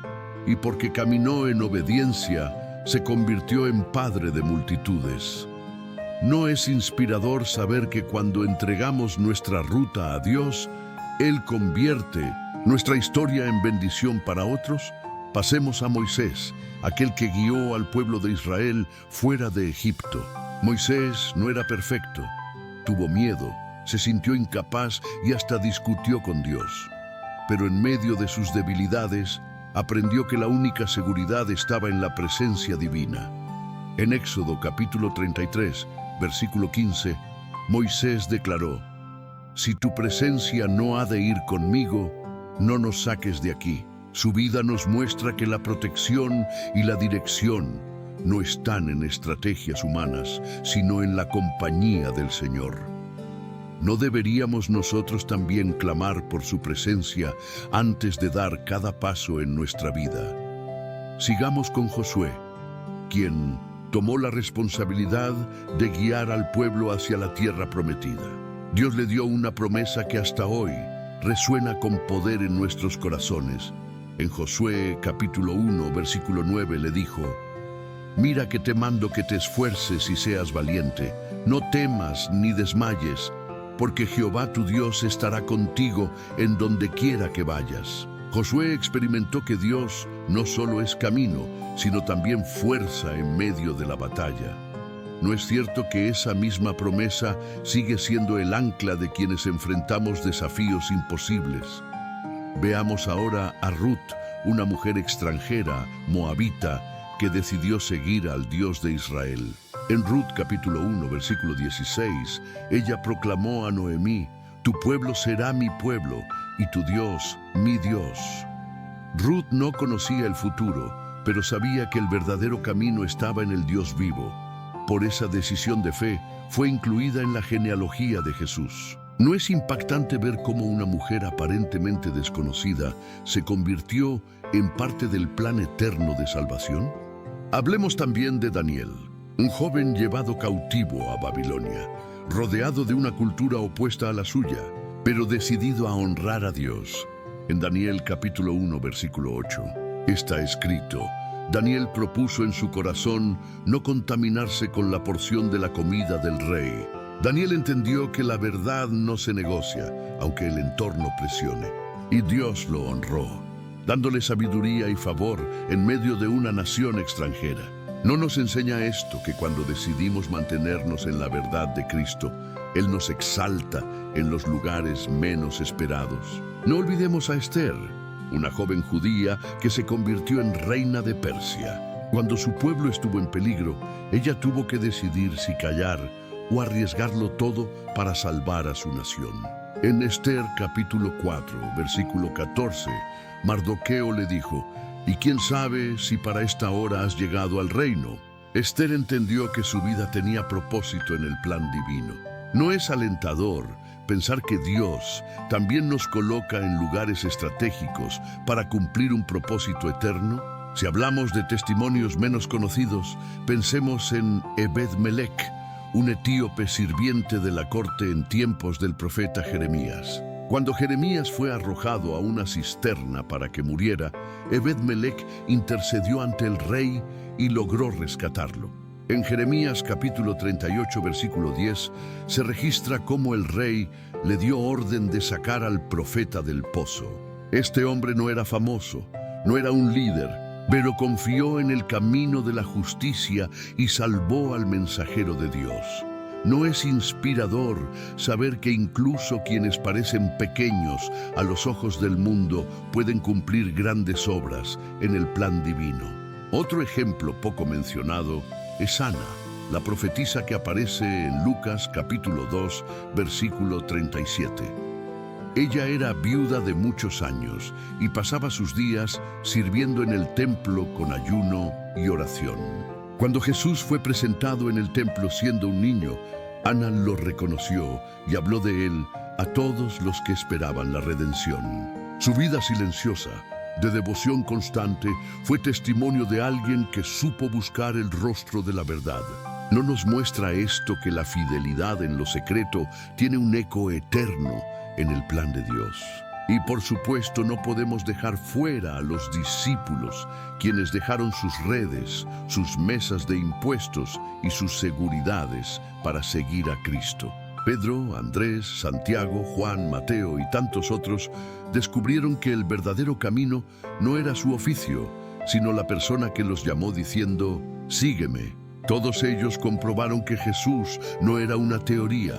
Y porque caminó en obediencia, se convirtió en padre de multitudes. ¿No es inspirador saber que cuando entregamos nuestra ruta a Dios, Él convierte nuestra historia en bendición para otros? Pasemos a Moisés, aquel que guió al pueblo de Israel fuera de Egipto. Moisés no era perfecto, tuvo miedo, se sintió incapaz y hasta discutió con Dios. Pero en medio de sus debilidades, aprendió que la única seguridad estaba en la presencia divina. En Éxodo capítulo 33, versículo 15, Moisés declaró: si tu presencia no ha de ir conmigo, no nos saques de aquí. Su vida nos muestra que la protección y la dirección no están en estrategias humanas, sino en la compañía del Señor. ¿No deberíamos nosotros también clamar por su presencia antes de dar cada paso en nuestra vida? Sigamos con Josué, quien tomó la responsabilidad de guiar al pueblo hacia la tierra prometida. Dios le dio una promesa que hasta hoy resuena con poder en nuestros corazones. En Josué capítulo 1, versículo 9 le dijo: mira que te mando que te esfuerces y seas valiente, no temas ni desmayes, porque Jehová tu Dios estará contigo en donde quiera que vayas. Josué experimentó que Dios no solo es camino, sino también fuerza en medio de la batalla. ¿No es cierto que esa misma promesa sigue siendo el ancla de quienes enfrentamos desafíos imposibles? Veamos ahora a Ruth, una mujer extranjera, moabita, que decidió seguir al Dios de Israel. En Ruth capítulo 1, versículo 16, ella proclamó a Noemí: tu pueblo será mi pueblo, y tu Dios, mi Dios. Ruth no conocía el futuro, pero sabía que el verdadero camino estaba en el Dios vivo. Por esa decisión de fe, fue incluida en la genealogía de Jesús. ¿No es impactante ver cómo una mujer aparentemente desconocida se convirtió en parte del plan eterno de salvación? Hablemos también de Daniel, un joven llevado cautivo a Babilonia, rodeado de una cultura opuesta a la suya, pero decidido a honrar a Dios. En Daniel capítulo 1, versículo 8, está escrito: Daniel propuso en su corazón no contaminarse con la porción de la comida del rey. Daniel entendió que la verdad no se negocia, aunque el entorno presione. Y Dios lo honró, dándole sabiduría y favor en medio de una nación extranjera. ¿No nos enseña esto que cuando decidimos mantenernos en la verdad de Cristo, Él nos exalta en los lugares menos esperados? No olvidemos a Esther, una joven judía que se convirtió en reina de Persia. Cuando su pueblo estuvo en peligro, ella tuvo que decidir si callar o arriesgarlo todo para salvar a su nación. En Esther capítulo 4, versículo 14, Mardoqueo le dijo: ¿y quién sabe si para esta hora has llegado al reino? Esther entendió que su vida tenía propósito en el plan divino. ¿No es alentador pensar que Dios también nos coloca en lugares estratégicos para cumplir un propósito eterno? Si hablamos de testimonios menos conocidos, pensemos en Ebed-Melech, un etíope sirviente de la corte en tiempos del profeta Jeremías. Cuando Jeremías fue arrojado a una cisterna para que muriera, Ebed-Melech intercedió ante el rey y logró rescatarlo. En Jeremías capítulo 38, versículo 10, se registra cómo el rey le dio orden de sacar al profeta del pozo. Este hombre no era famoso, no era un líder, pero confió en el camino de la justicia y salvó al mensajero de Dios. ¿No es inspirador saber que incluso quienes parecen pequeños a los ojos del mundo pueden cumplir grandes obras en el plan divino? Otro ejemplo poco mencionado es Ana, la profetisa que aparece en Lucas capítulo 2, versículo 37. Ella era viuda de muchos años y pasaba sus días sirviendo en el templo con ayuno y oración. Cuando Jesús fue presentado en el templo siendo un niño, Ana lo reconoció y habló de él a todos los que esperaban la redención. Su vida silenciosa, de devoción constante, fue testimonio de alguien que supo buscar el rostro de la verdad. ¿No nos muestra esto que la fidelidad en lo secreto tiene un eco eterno en el plan de Dios? Y por supuesto no podemos dejar fuera a los discípulos, quienes dejaron sus redes, sus mesas de impuestos y sus seguridades para seguir a Cristo. Pedro, Andrés, Santiago, Juan, Mateo y tantos otros descubrieron que el verdadero camino no era su oficio, sino la persona que los llamó diciendo, «Sígueme». Todos ellos comprobaron que Jesús no era una teoría,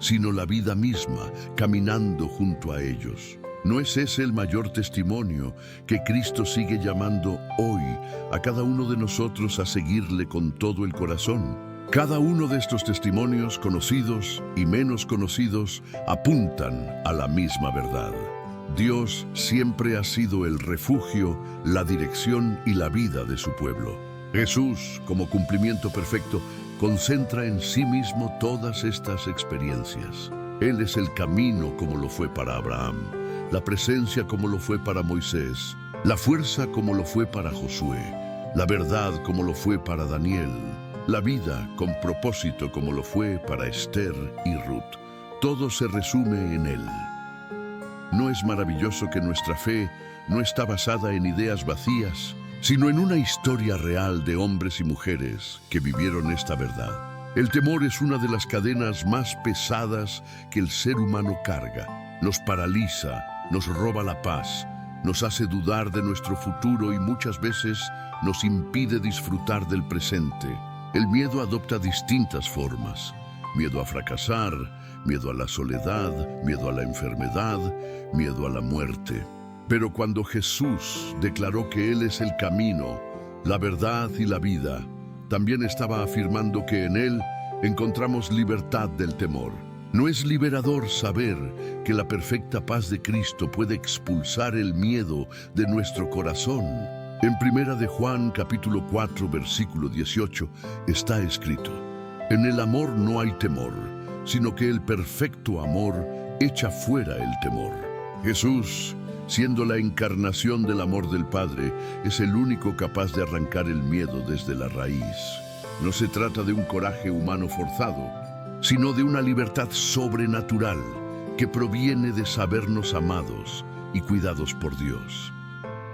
sino la vida misma, caminando junto a ellos. ¿No es ese el mayor testimonio que Cristo sigue llamando hoy a cada uno de nosotros a seguirle con todo el corazón? Cada uno de estos testimonios, conocidos y menos conocidos, apuntan a la misma verdad. Dios siempre ha sido el refugio, la dirección y la vida de su pueblo. Jesús, como cumplimiento perfecto, concentra en sí mismo todas estas experiencias. Él es el camino como lo fue para Abraham, la presencia como lo fue para Moisés, la fuerza como lo fue para Josué, la verdad como lo fue para Daniel, la vida con propósito como lo fue para Esther y Ruth. Todo se resume en Él. ¿No es maravilloso que nuestra fe no está basada en ideas vacías, sino en una historia real de hombres y mujeres que vivieron esta verdad? El temor es una de las cadenas más pesadas que el ser humano carga. Nos paraliza, nos roba la paz, nos hace dudar de nuestro futuro y muchas veces nos impide disfrutar del presente. El miedo adopta distintas formas. Miedo a fracasar, miedo a la soledad, miedo a la enfermedad, miedo a la muerte. Pero cuando Jesús declaró que Él es el camino, la verdad y la vida, también estaba afirmando que en Él encontramos libertad del temor. ¿No es liberador saber que la perfecta paz de Cristo puede expulsar el miedo de nuestro corazón? En 1 de Juan, capítulo 4, versículo 18, está escrito: «En el amor no hay temor, sino que el perfecto amor echa fuera el temor». Jesús, siendo la encarnación del amor del Padre, es el único capaz de arrancar el miedo desde la raíz. No se trata de un coraje humano forzado, sino de una libertad sobrenatural que proviene de sabernos amados y cuidados por Dios.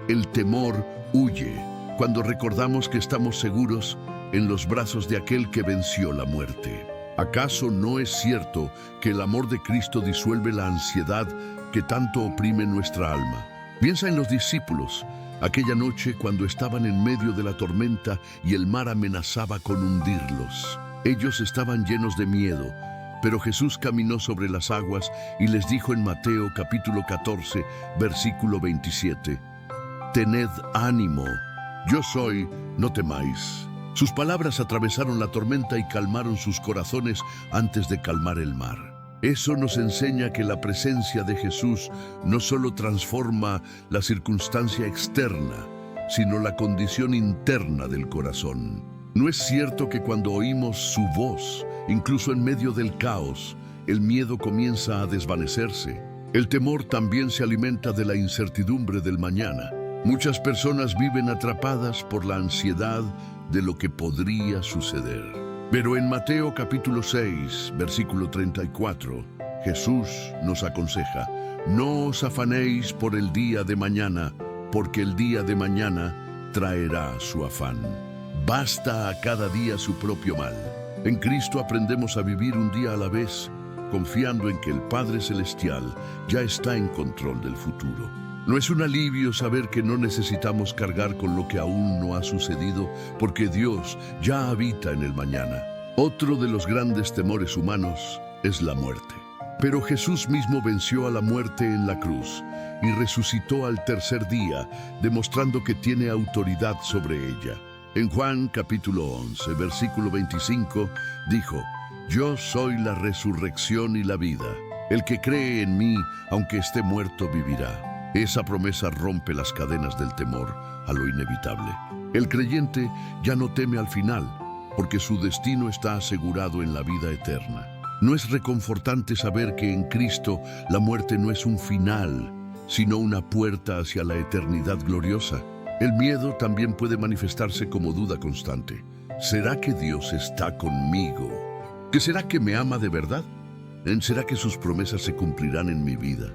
El temor huye cuando recordamos que estamos seguros en los brazos de aquel que venció la muerte. ¿Acaso no es cierto que el amor de Cristo disuelve la ansiedad que tanto oprime nuestra alma? Piensa en los discípulos, aquella noche cuando estaban en medio de la tormenta y el mar amenazaba con hundirlos. Ellos estaban llenos de miedo, pero Jesús caminó sobre las aguas y les dijo en Mateo capítulo 14, versículo 27, «Tened ánimo, yo soy, no temáis». Sus palabras atravesaron la tormenta y calmaron sus corazones antes de calmar el mar. Eso nos enseña que la presencia de Jesús no solo transforma la circunstancia externa, sino la condición interna del corazón. ¿No es cierto que cuando oímos su voz, incluso en medio del caos, el miedo comienza a desvanecerse? El temor también se alimenta de la incertidumbre del mañana. Muchas personas viven atrapadas por la ansiedad de lo que podría suceder. Pero en Mateo capítulo 6, versículo 34, Jesús nos aconseja: «No os afanéis por el día de mañana, porque el día de mañana traerá su afán. Basta a cada día su propio mal». En Cristo aprendemos a vivir un día a la vez, confiando en que el Padre Celestial ya está en control del futuro. ¿No es un alivio saber que no necesitamos cargar con lo que aún no ha sucedido, porque Dios ya habita en el mañana? Otro de los grandes temores humanos es la muerte. Pero Jesús mismo venció a la muerte en la cruz y resucitó al tercer día, demostrando que tiene autoridad sobre ella. En Juan capítulo 11, versículo 25, dijo: «Yo soy la resurrección y la vida. El que cree en mí, aunque esté muerto, vivirá». Esa promesa rompe las cadenas del temor a lo inevitable. El creyente ya no teme al final, porque su destino está asegurado en la vida eterna. ¿No es reconfortante saber que en Cristo la muerte no es un final, sino una puerta hacia la eternidad gloriosa? El miedo también puede manifestarse como duda constante. ¿Será que Dios está conmigo? ¿Qué será que me ama de verdad? ¿Será que sus promesas se cumplirán en mi vida?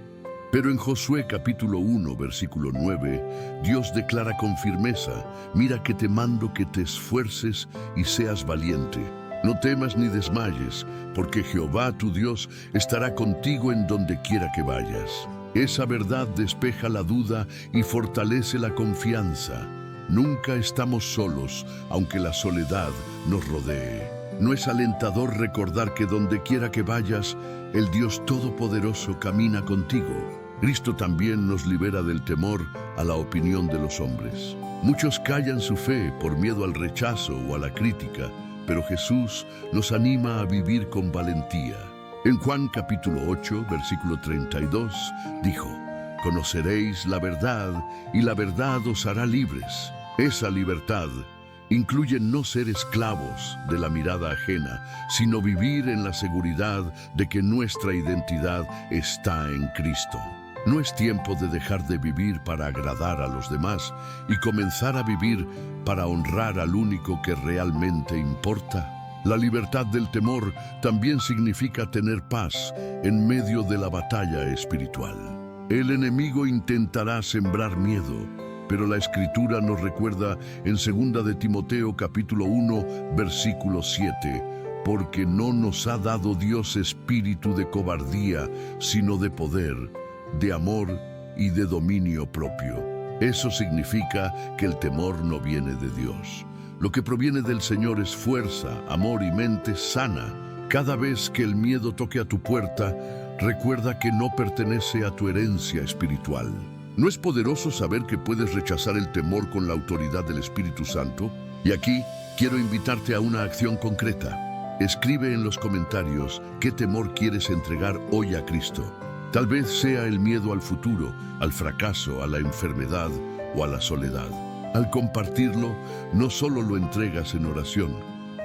Pero en Josué capítulo 1, versículo 9, Dios declara con firmeza: mira que te mando que te esfuerces y seas valiente. No temas ni desmayes, porque Jehová tu Dios estará contigo en donde quiera que vayas. Esa verdad despeja la duda y fortalece la confianza. Nunca estamos solos, aunque la soledad nos rodee. ¿No es alentador recordar que donde quiera que vayas, el Dios Todopoderoso camina contigo? Cristo también nos libera del temor a la opinión de los hombres. Muchos callan su fe por miedo al rechazo o a la crítica, pero Jesús nos anima a vivir con valentía. En Juan capítulo 8, versículo 32, dijo: conoceréis la verdad y la verdad os hará libres. Esa libertad incluye no ser esclavos de la mirada ajena, sino vivir en la seguridad de que nuestra identidad está en Cristo. No es tiempo de dejar de vivir para agradar a los demás y comenzar a vivir para honrar al único que realmente importa. La libertad del temor también significa tener paz en medio de la batalla espiritual. El enemigo intentará sembrar miedo, pero la Escritura nos recuerda en 2 de Timoteo capítulo 1, versículo 7, porque no nos ha dado Dios espíritu de cobardía, sino de poder, de amor y de dominio propio. Eso significa que el temor no viene de Dios. Lo que proviene del Señor es fuerza, amor y mente sana. Cada vez que el miedo toque a tu puerta, recuerda que no pertenece a tu herencia espiritual. ¿No es poderoso saber que puedes rechazar el temor con la autoridad del Espíritu Santo? Y aquí quiero invitarte a una acción concreta. Escribe en los comentarios qué temor quieres entregar hoy a Cristo. Tal vez sea el miedo al futuro, al fracaso, a la enfermedad o a la soledad. Al compartirlo, no solo lo entregas en oración,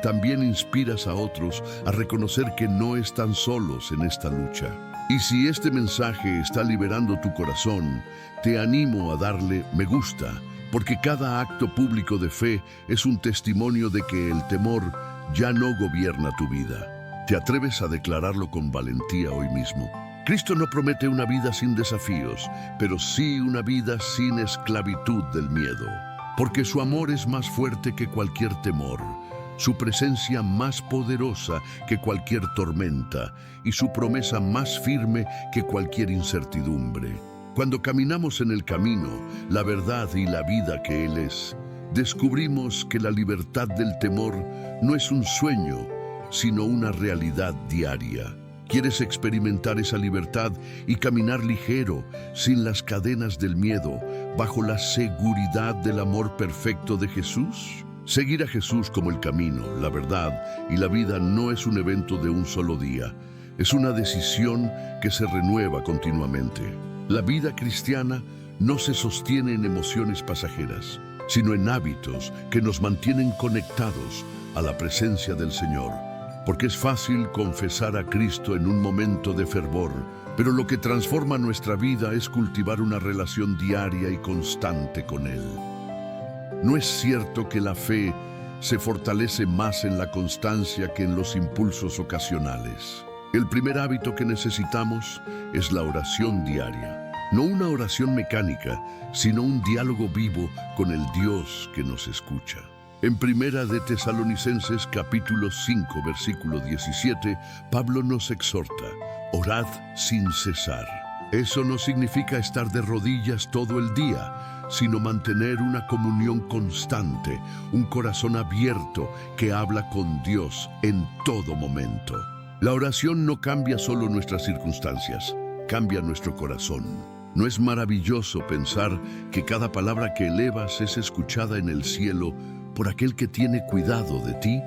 también inspiras a otros a reconocer que no están solos en esta lucha. Y si este mensaje está liberando tu corazón, te animo a darle me gusta, porque cada acto público de fe es un testimonio de que el temor ya no gobierna tu vida. ¿Te atreves a declararlo con valentía hoy mismo? Cristo no promete una vida sin desafíos, pero sí una vida sin esclavitud del miedo, porque su amor es más fuerte que cualquier temor, su presencia más poderosa que cualquier tormenta y su promesa más firme que cualquier incertidumbre. Cuando caminamos en el camino, la verdad y la vida que Él es, descubrimos que la libertad del temor no es un sueño, sino una realidad diaria. ¿Quieres experimentar esa libertad y caminar ligero, sin las cadenas del miedo, bajo la seguridad del amor perfecto de Jesús? Seguir a Jesús como el camino, la verdad y la vida no es un evento de un solo día. Es una decisión que se renueva continuamente. La vida cristiana no se sostiene en emociones pasajeras, sino en hábitos que nos mantienen conectados a la presencia del Señor. Porque es fácil confesar a Cristo en un momento de fervor, pero lo que transforma nuestra vida es cultivar una relación diaria y constante con Él. ¿No es cierto que la fe se fortalece más en la constancia que en los impulsos ocasionales? El primer hábito que necesitamos es la oración diaria. No una oración mecánica, sino un diálogo vivo con el Dios que nos escucha. En Primera de Tesalonicenses capítulo 5, versículo 17, Pablo nos exhorta: orad sin cesar. Eso no significa estar de rodillas todo el día, sino mantener una comunión constante, un corazón abierto que habla con Dios en todo momento. La oración no cambia solo nuestras circunstancias, cambia nuestro corazón. ¿No es maravilloso pensar que cada palabra que elevas es escuchada en el cielo por aquel que tiene cuidado de ti?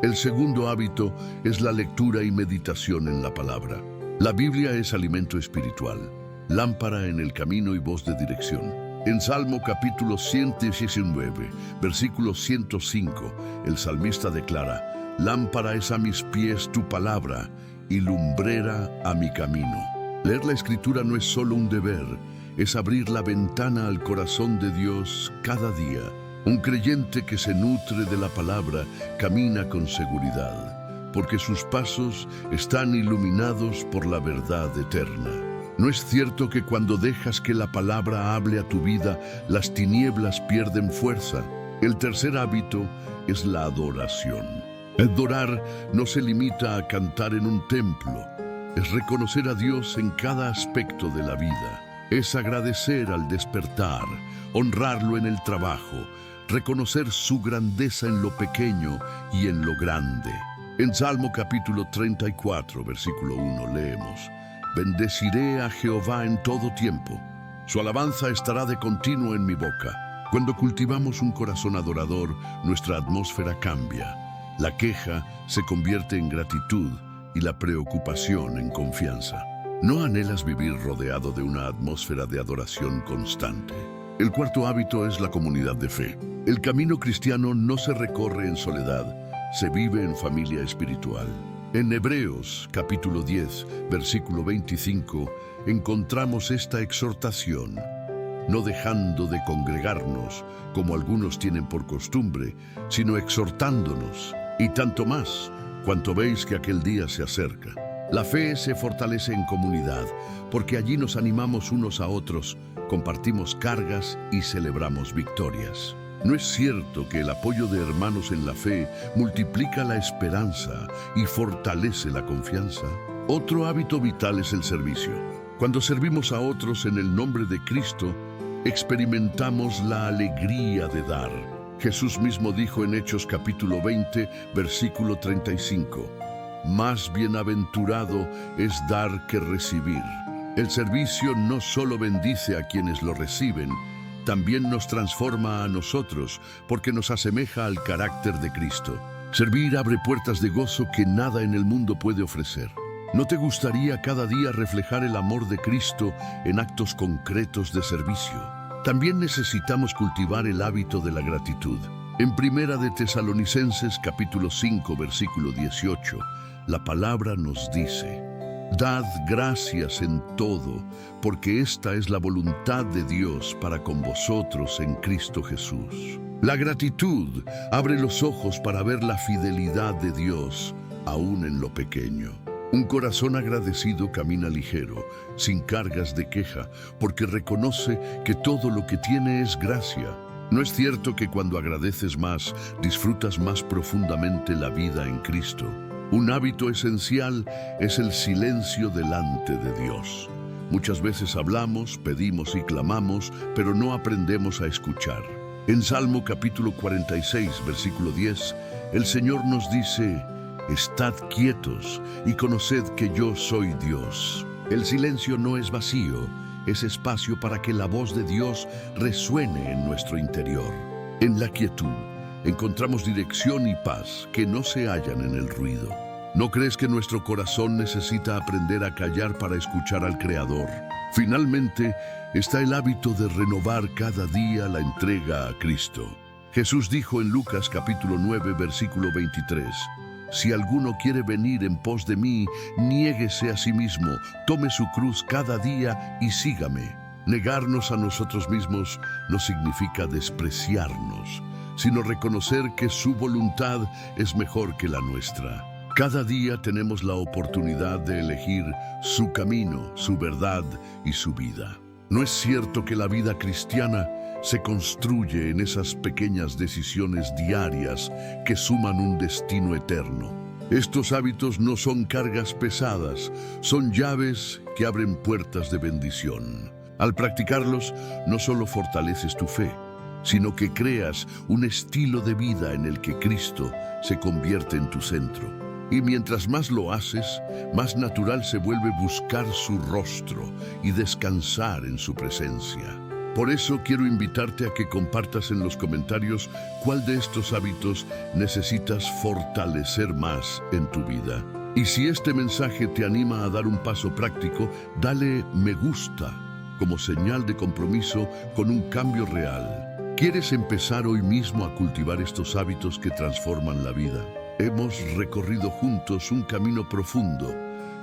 El segundo hábito es la lectura y meditación en la palabra. La Biblia es alimento espiritual, lámpara en el camino y voz de dirección. En Salmo capítulo 119, versículo 105, el salmista declara: lámpara es a mis pies tu palabra y lumbrera a mi camino. Leer la Escritura no es solo un deber, es abrir la ventana al corazón de Dios cada día. Un creyente que se nutre de la palabra camina con seguridad, porque sus pasos están iluminados por la verdad eterna. ¿No es cierto que cuando dejas que la palabra hable a tu vida, las tinieblas pierden fuerza? El tercer hábito es la adoración. Adorar no se limita a cantar en un templo, es reconocer a Dios en cada aspecto de la vida. Es agradecer al despertar, honrarlo en el trabajo, reconocer su grandeza en lo pequeño y en lo grande. En Salmo capítulo 34, versículo 1 leemos: bendeciré a Jehová en todo tiempo, su alabanza estará de continuo en mi boca. Cuando cultivamos un corazón adorador, nuestra atmósfera cambia. La queja se convierte en gratitud y la preocupación en confianza. ¿No anhelas vivir rodeado de una atmósfera de adoración constante? El cuarto hábito es la comunidad de fe. El camino cristiano no se recorre en soledad, se vive en familia espiritual. En Hebreos capítulo 10, versículo 25, encontramos esta exhortación: no dejando de congregarnos, como algunos tienen por costumbre, sino exhortándonos, y tanto más, cuanto veis que aquel día se acerca. La fe se fortalece en comunidad, porque allí nos animamos unos a otros, compartimos cargas y celebramos victorias. ¿No es cierto que el apoyo de hermanos en la fe multiplica la esperanza y fortalece la confianza? Otro hábito vital es el servicio. Cuando servimos a otros en el nombre de Cristo, experimentamos la alegría de dar. Jesús mismo dijo en Hechos capítulo 20, versículo 35, más bienaventurado es dar que recibir. El servicio no solo bendice a quienes lo reciben, también nos transforma a nosotros, porque nos asemeja al carácter de Cristo. Servir abre puertas de gozo que nada en el mundo puede ofrecer. ¿No te gustaría cada día reflejar el amor de Cristo en actos concretos de servicio? También necesitamos cultivar el hábito de la gratitud. En Primera de Tesalonicenses capítulo 5, versículo 18, la palabra nos dice: dad gracias en todo, porque esta es la voluntad de Dios para con vosotros en Cristo Jesús. La gratitud abre los ojos para ver la fidelidad de Dios, aún en lo pequeño. Un corazón agradecido camina ligero, sin cargas de queja, porque reconoce que todo lo que tiene es gracia. ¿No es cierto que cuando agradeces más, disfrutas más profundamente la vida en Cristo? Un hábito esencial es el silencio delante de Dios. Muchas veces hablamos, pedimos y clamamos, pero no aprendemos a escuchar. En Salmo capítulo 46, versículo 10, el Señor nos dice: estad quietos y conoced que yo soy Dios. El silencio no es vacío, es espacio para que la voz de Dios resuene en nuestro interior. En la quietud encontramos dirección y paz que no se hallan en el ruido. ¿No crees que nuestro corazón necesita aprender a callar para escuchar al Creador? Finalmente, está el hábito de renovar cada día la entrega a Cristo. Jesús dijo en Lucas capítulo 9, versículo 23, si alguno quiere venir en pos de mí, niéguese a sí mismo, tome su cruz cada día y sígame. Negarnos a nosotros mismos no significa despreciarnos, sino reconocer que su voluntad es mejor que la nuestra. Cada día tenemos la oportunidad de elegir su camino, su verdad y su vida. ¿No es cierto que la vida cristiana se construye en esas pequeñas decisiones diarias que suman un destino eterno? Estos hábitos no son cargas pesadas, son llaves que abren puertas de bendición. Al practicarlos, no solo fortaleces tu fe, sino que creas un estilo de vida en el que Cristo se convierte en tu centro. Y mientras más lo haces, más natural se vuelve buscar su rostro y descansar en su presencia. Por eso quiero invitarte a que compartas en los comentarios cuál de estos hábitos necesitas fortalecer más en tu vida. Y si este mensaje te anima a dar un paso práctico, dale me gusta, como señal de compromiso con un cambio real. ¿Quieres empezar hoy mismo a cultivar estos hábitos que transforman la vida? Hemos recorrido juntos un camino profundo,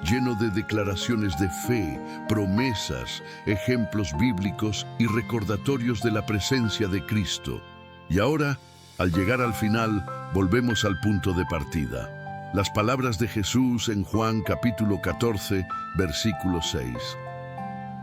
lleno de declaraciones de fe, promesas, ejemplos bíblicos y recordatorios de la presencia de Cristo. Y ahora, al llegar al final, volvemos al punto de partida. Las palabras de Jesús en Juan capítulo 14, versículo 6.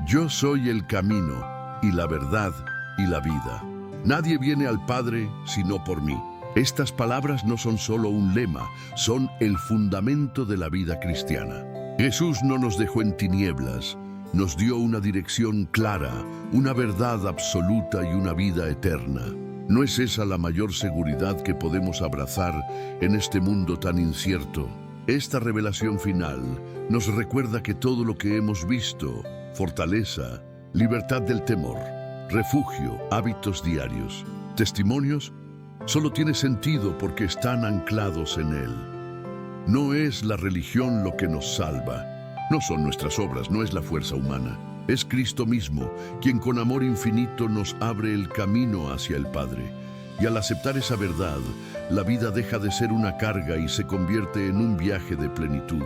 Yo soy el camino, y la verdad, y la vida. Nadie viene al Padre sino por mí. Estas palabras no son solo un lema, son el fundamento de la vida cristiana. Jesús no nos dejó en tinieblas, nos dio una dirección clara, una verdad absoluta y una vida eterna. ¿No es esa la mayor seguridad que podemos abrazar en este mundo tan incierto? Esta revelación final nos recuerda que todo lo que hemos visto, fortaleza, libertad del temor, refugio, hábitos diarios, testimonios, solo tiene sentido porque están anclados en Él. No es la religión lo que nos salva, no son nuestras obras, no es la fuerza humana. Es Cristo mismo, quien con amor infinito nos abre el camino hacia el Padre. Y al aceptar esa verdad, la vida deja de ser una carga y se convierte en un viaje de plenitud.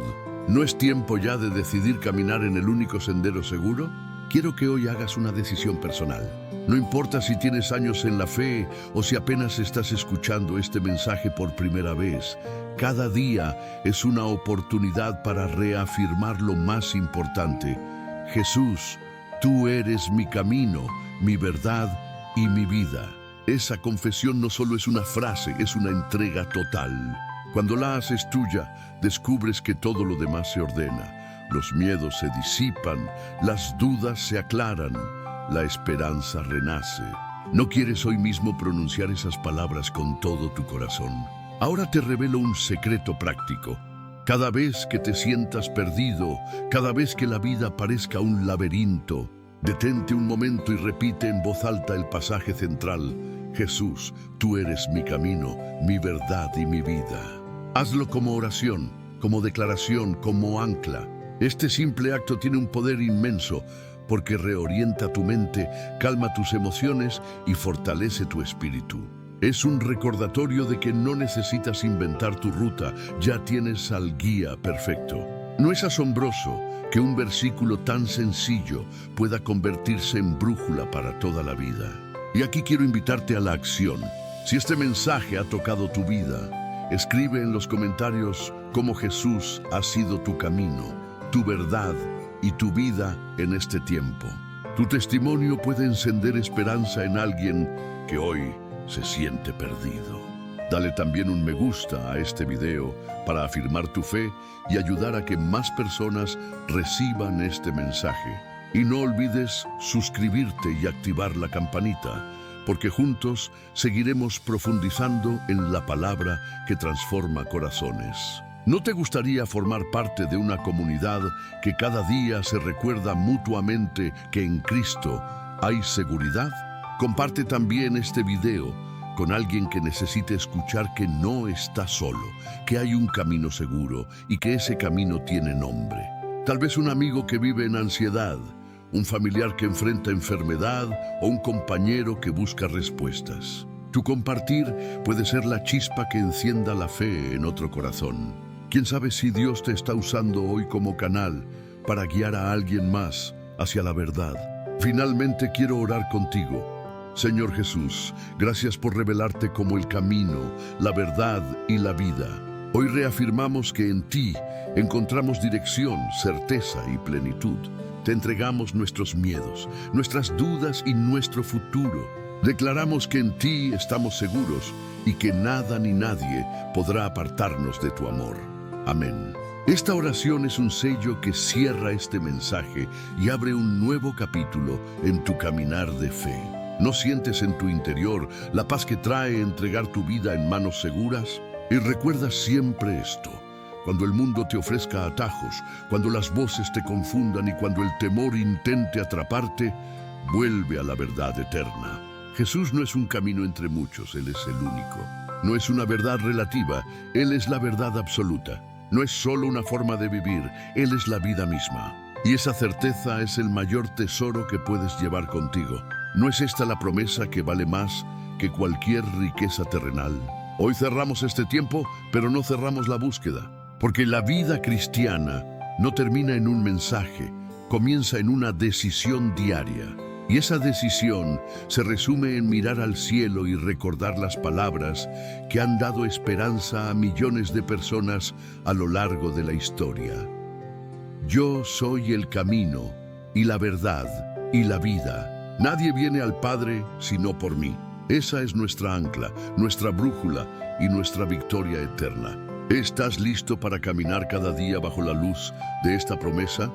¿No es tiempo ya de decidir caminar en el único sendero seguro? Quiero que hoy hagas una decisión personal. No importa si tienes años en la fe o si apenas estás escuchando este mensaje por primera vez. Cada día es una oportunidad para reafirmar lo más importante. Jesús, tú eres mi camino, mi verdad y mi vida. Esa confesión no solo es una frase, es una entrega total. Cuando la haces tuya, descubres que todo lo demás se ordena. Los miedos se disipan, las dudas se aclaran, la esperanza renace. ¿No quieres hoy mismo pronunciar esas palabras con todo tu corazón? Ahora te revelo un secreto práctico. Cada vez que te sientas perdido, cada vez que la vida parezca un laberinto, detente un momento y repite en voz alta el pasaje central. Jesús, tú eres mi camino, mi verdad y mi vida. Hazlo como oración, como declaración, como ancla. Este simple acto tiene un poder inmenso porque reorienta tu mente, calma tus emociones y fortalece tu espíritu. Es un recordatorio de que no necesitas inventar tu ruta, ya tienes al guía perfecto. ¿No es asombroso que un versículo tan sencillo pueda convertirse en brújula para toda la vida? Y aquí quiero invitarte a la acción. Si este mensaje ha tocado tu vida, escribe en los comentarios cómo Jesús ha sido tu camino, tu verdad y tu vida en este tiempo. Tu testimonio puede encender esperanza en alguien que hoy se siente perdido. Dale también un me gusta a este video para afirmar tu fe y ayudar a que más personas reciban este mensaje. Y no olvides suscribirte y activar la campanita, porque juntos seguiremos profundizando en la palabra que transforma corazones. ¿No te gustaría formar parte de una comunidad que cada día se recuerda mutuamente que en Cristo hay seguridad? Comparte también este video con alguien que necesite escuchar que no está solo, que hay un camino seguro y que ese camino tiene nombre. Tal vez un amigo que vive en ansiedad, un familiar que enfrenta enfermedad o un compañero que busca respuestas. Tu compartir puede ser la chispa que encienda la fe en otro corazón. ¿Quién sabe si Dios te está usando hoy como canal para guiar a alguien más hacia la verdad? Finalmente quiero orar contigo. Señor Jesús, gracias por revelarte como el camino, la verdad y la vida. Hoy reafirmamos que en ti encontramos dirección, certeza y plenitud. Te entregamos nuestros miedos, nuestras dudas y nuestro futuro. Declaramos que en ti estamos seguros y que nada ni nadie podrá apartarnos de tu amor. Amén. Esta oración es un sello que cierra este mensaje y abre un nuevo capítulo en tu caminar de fe. ¿No sientes en tu interior la paz que trae entregar tu vida en manos seguras? Y recuerda siempre esto: cuando el mundo te ofrezca atajos, cuando las voces te confundan y cuando el temor intente atraparte, vuelve a la verdad eterna. Jesús no es un camino entre muchos, Él es el único. No es una verdad relativa, Él es la verdad absoluta. No es solo una forma de vivir, Él es la vida misma. Y esa certeza es el mayor tesoro que puedes llevar contigo. ¿No es esta la promesa que vale más que cualquier riqueza terrenal? Hoy cerramos este tiempo, pero no cerramos la búsqueda, porque la vida cristiana no termina en un mensaje, comienza en una decisión diaria. Y esa decisión se resume en mirar al cielo y recordar las palabras que han dado esperanza a millones de personas a lo largo de la historia. Yo soy el camino y la verdad y la vida. Nadie viene al Padre sino por mí. Esa es nuestra ancla, nuestra brújula y nuestra victoria eterna. ¿Estás listo para caminar cada día bajo la luz de esta promesa?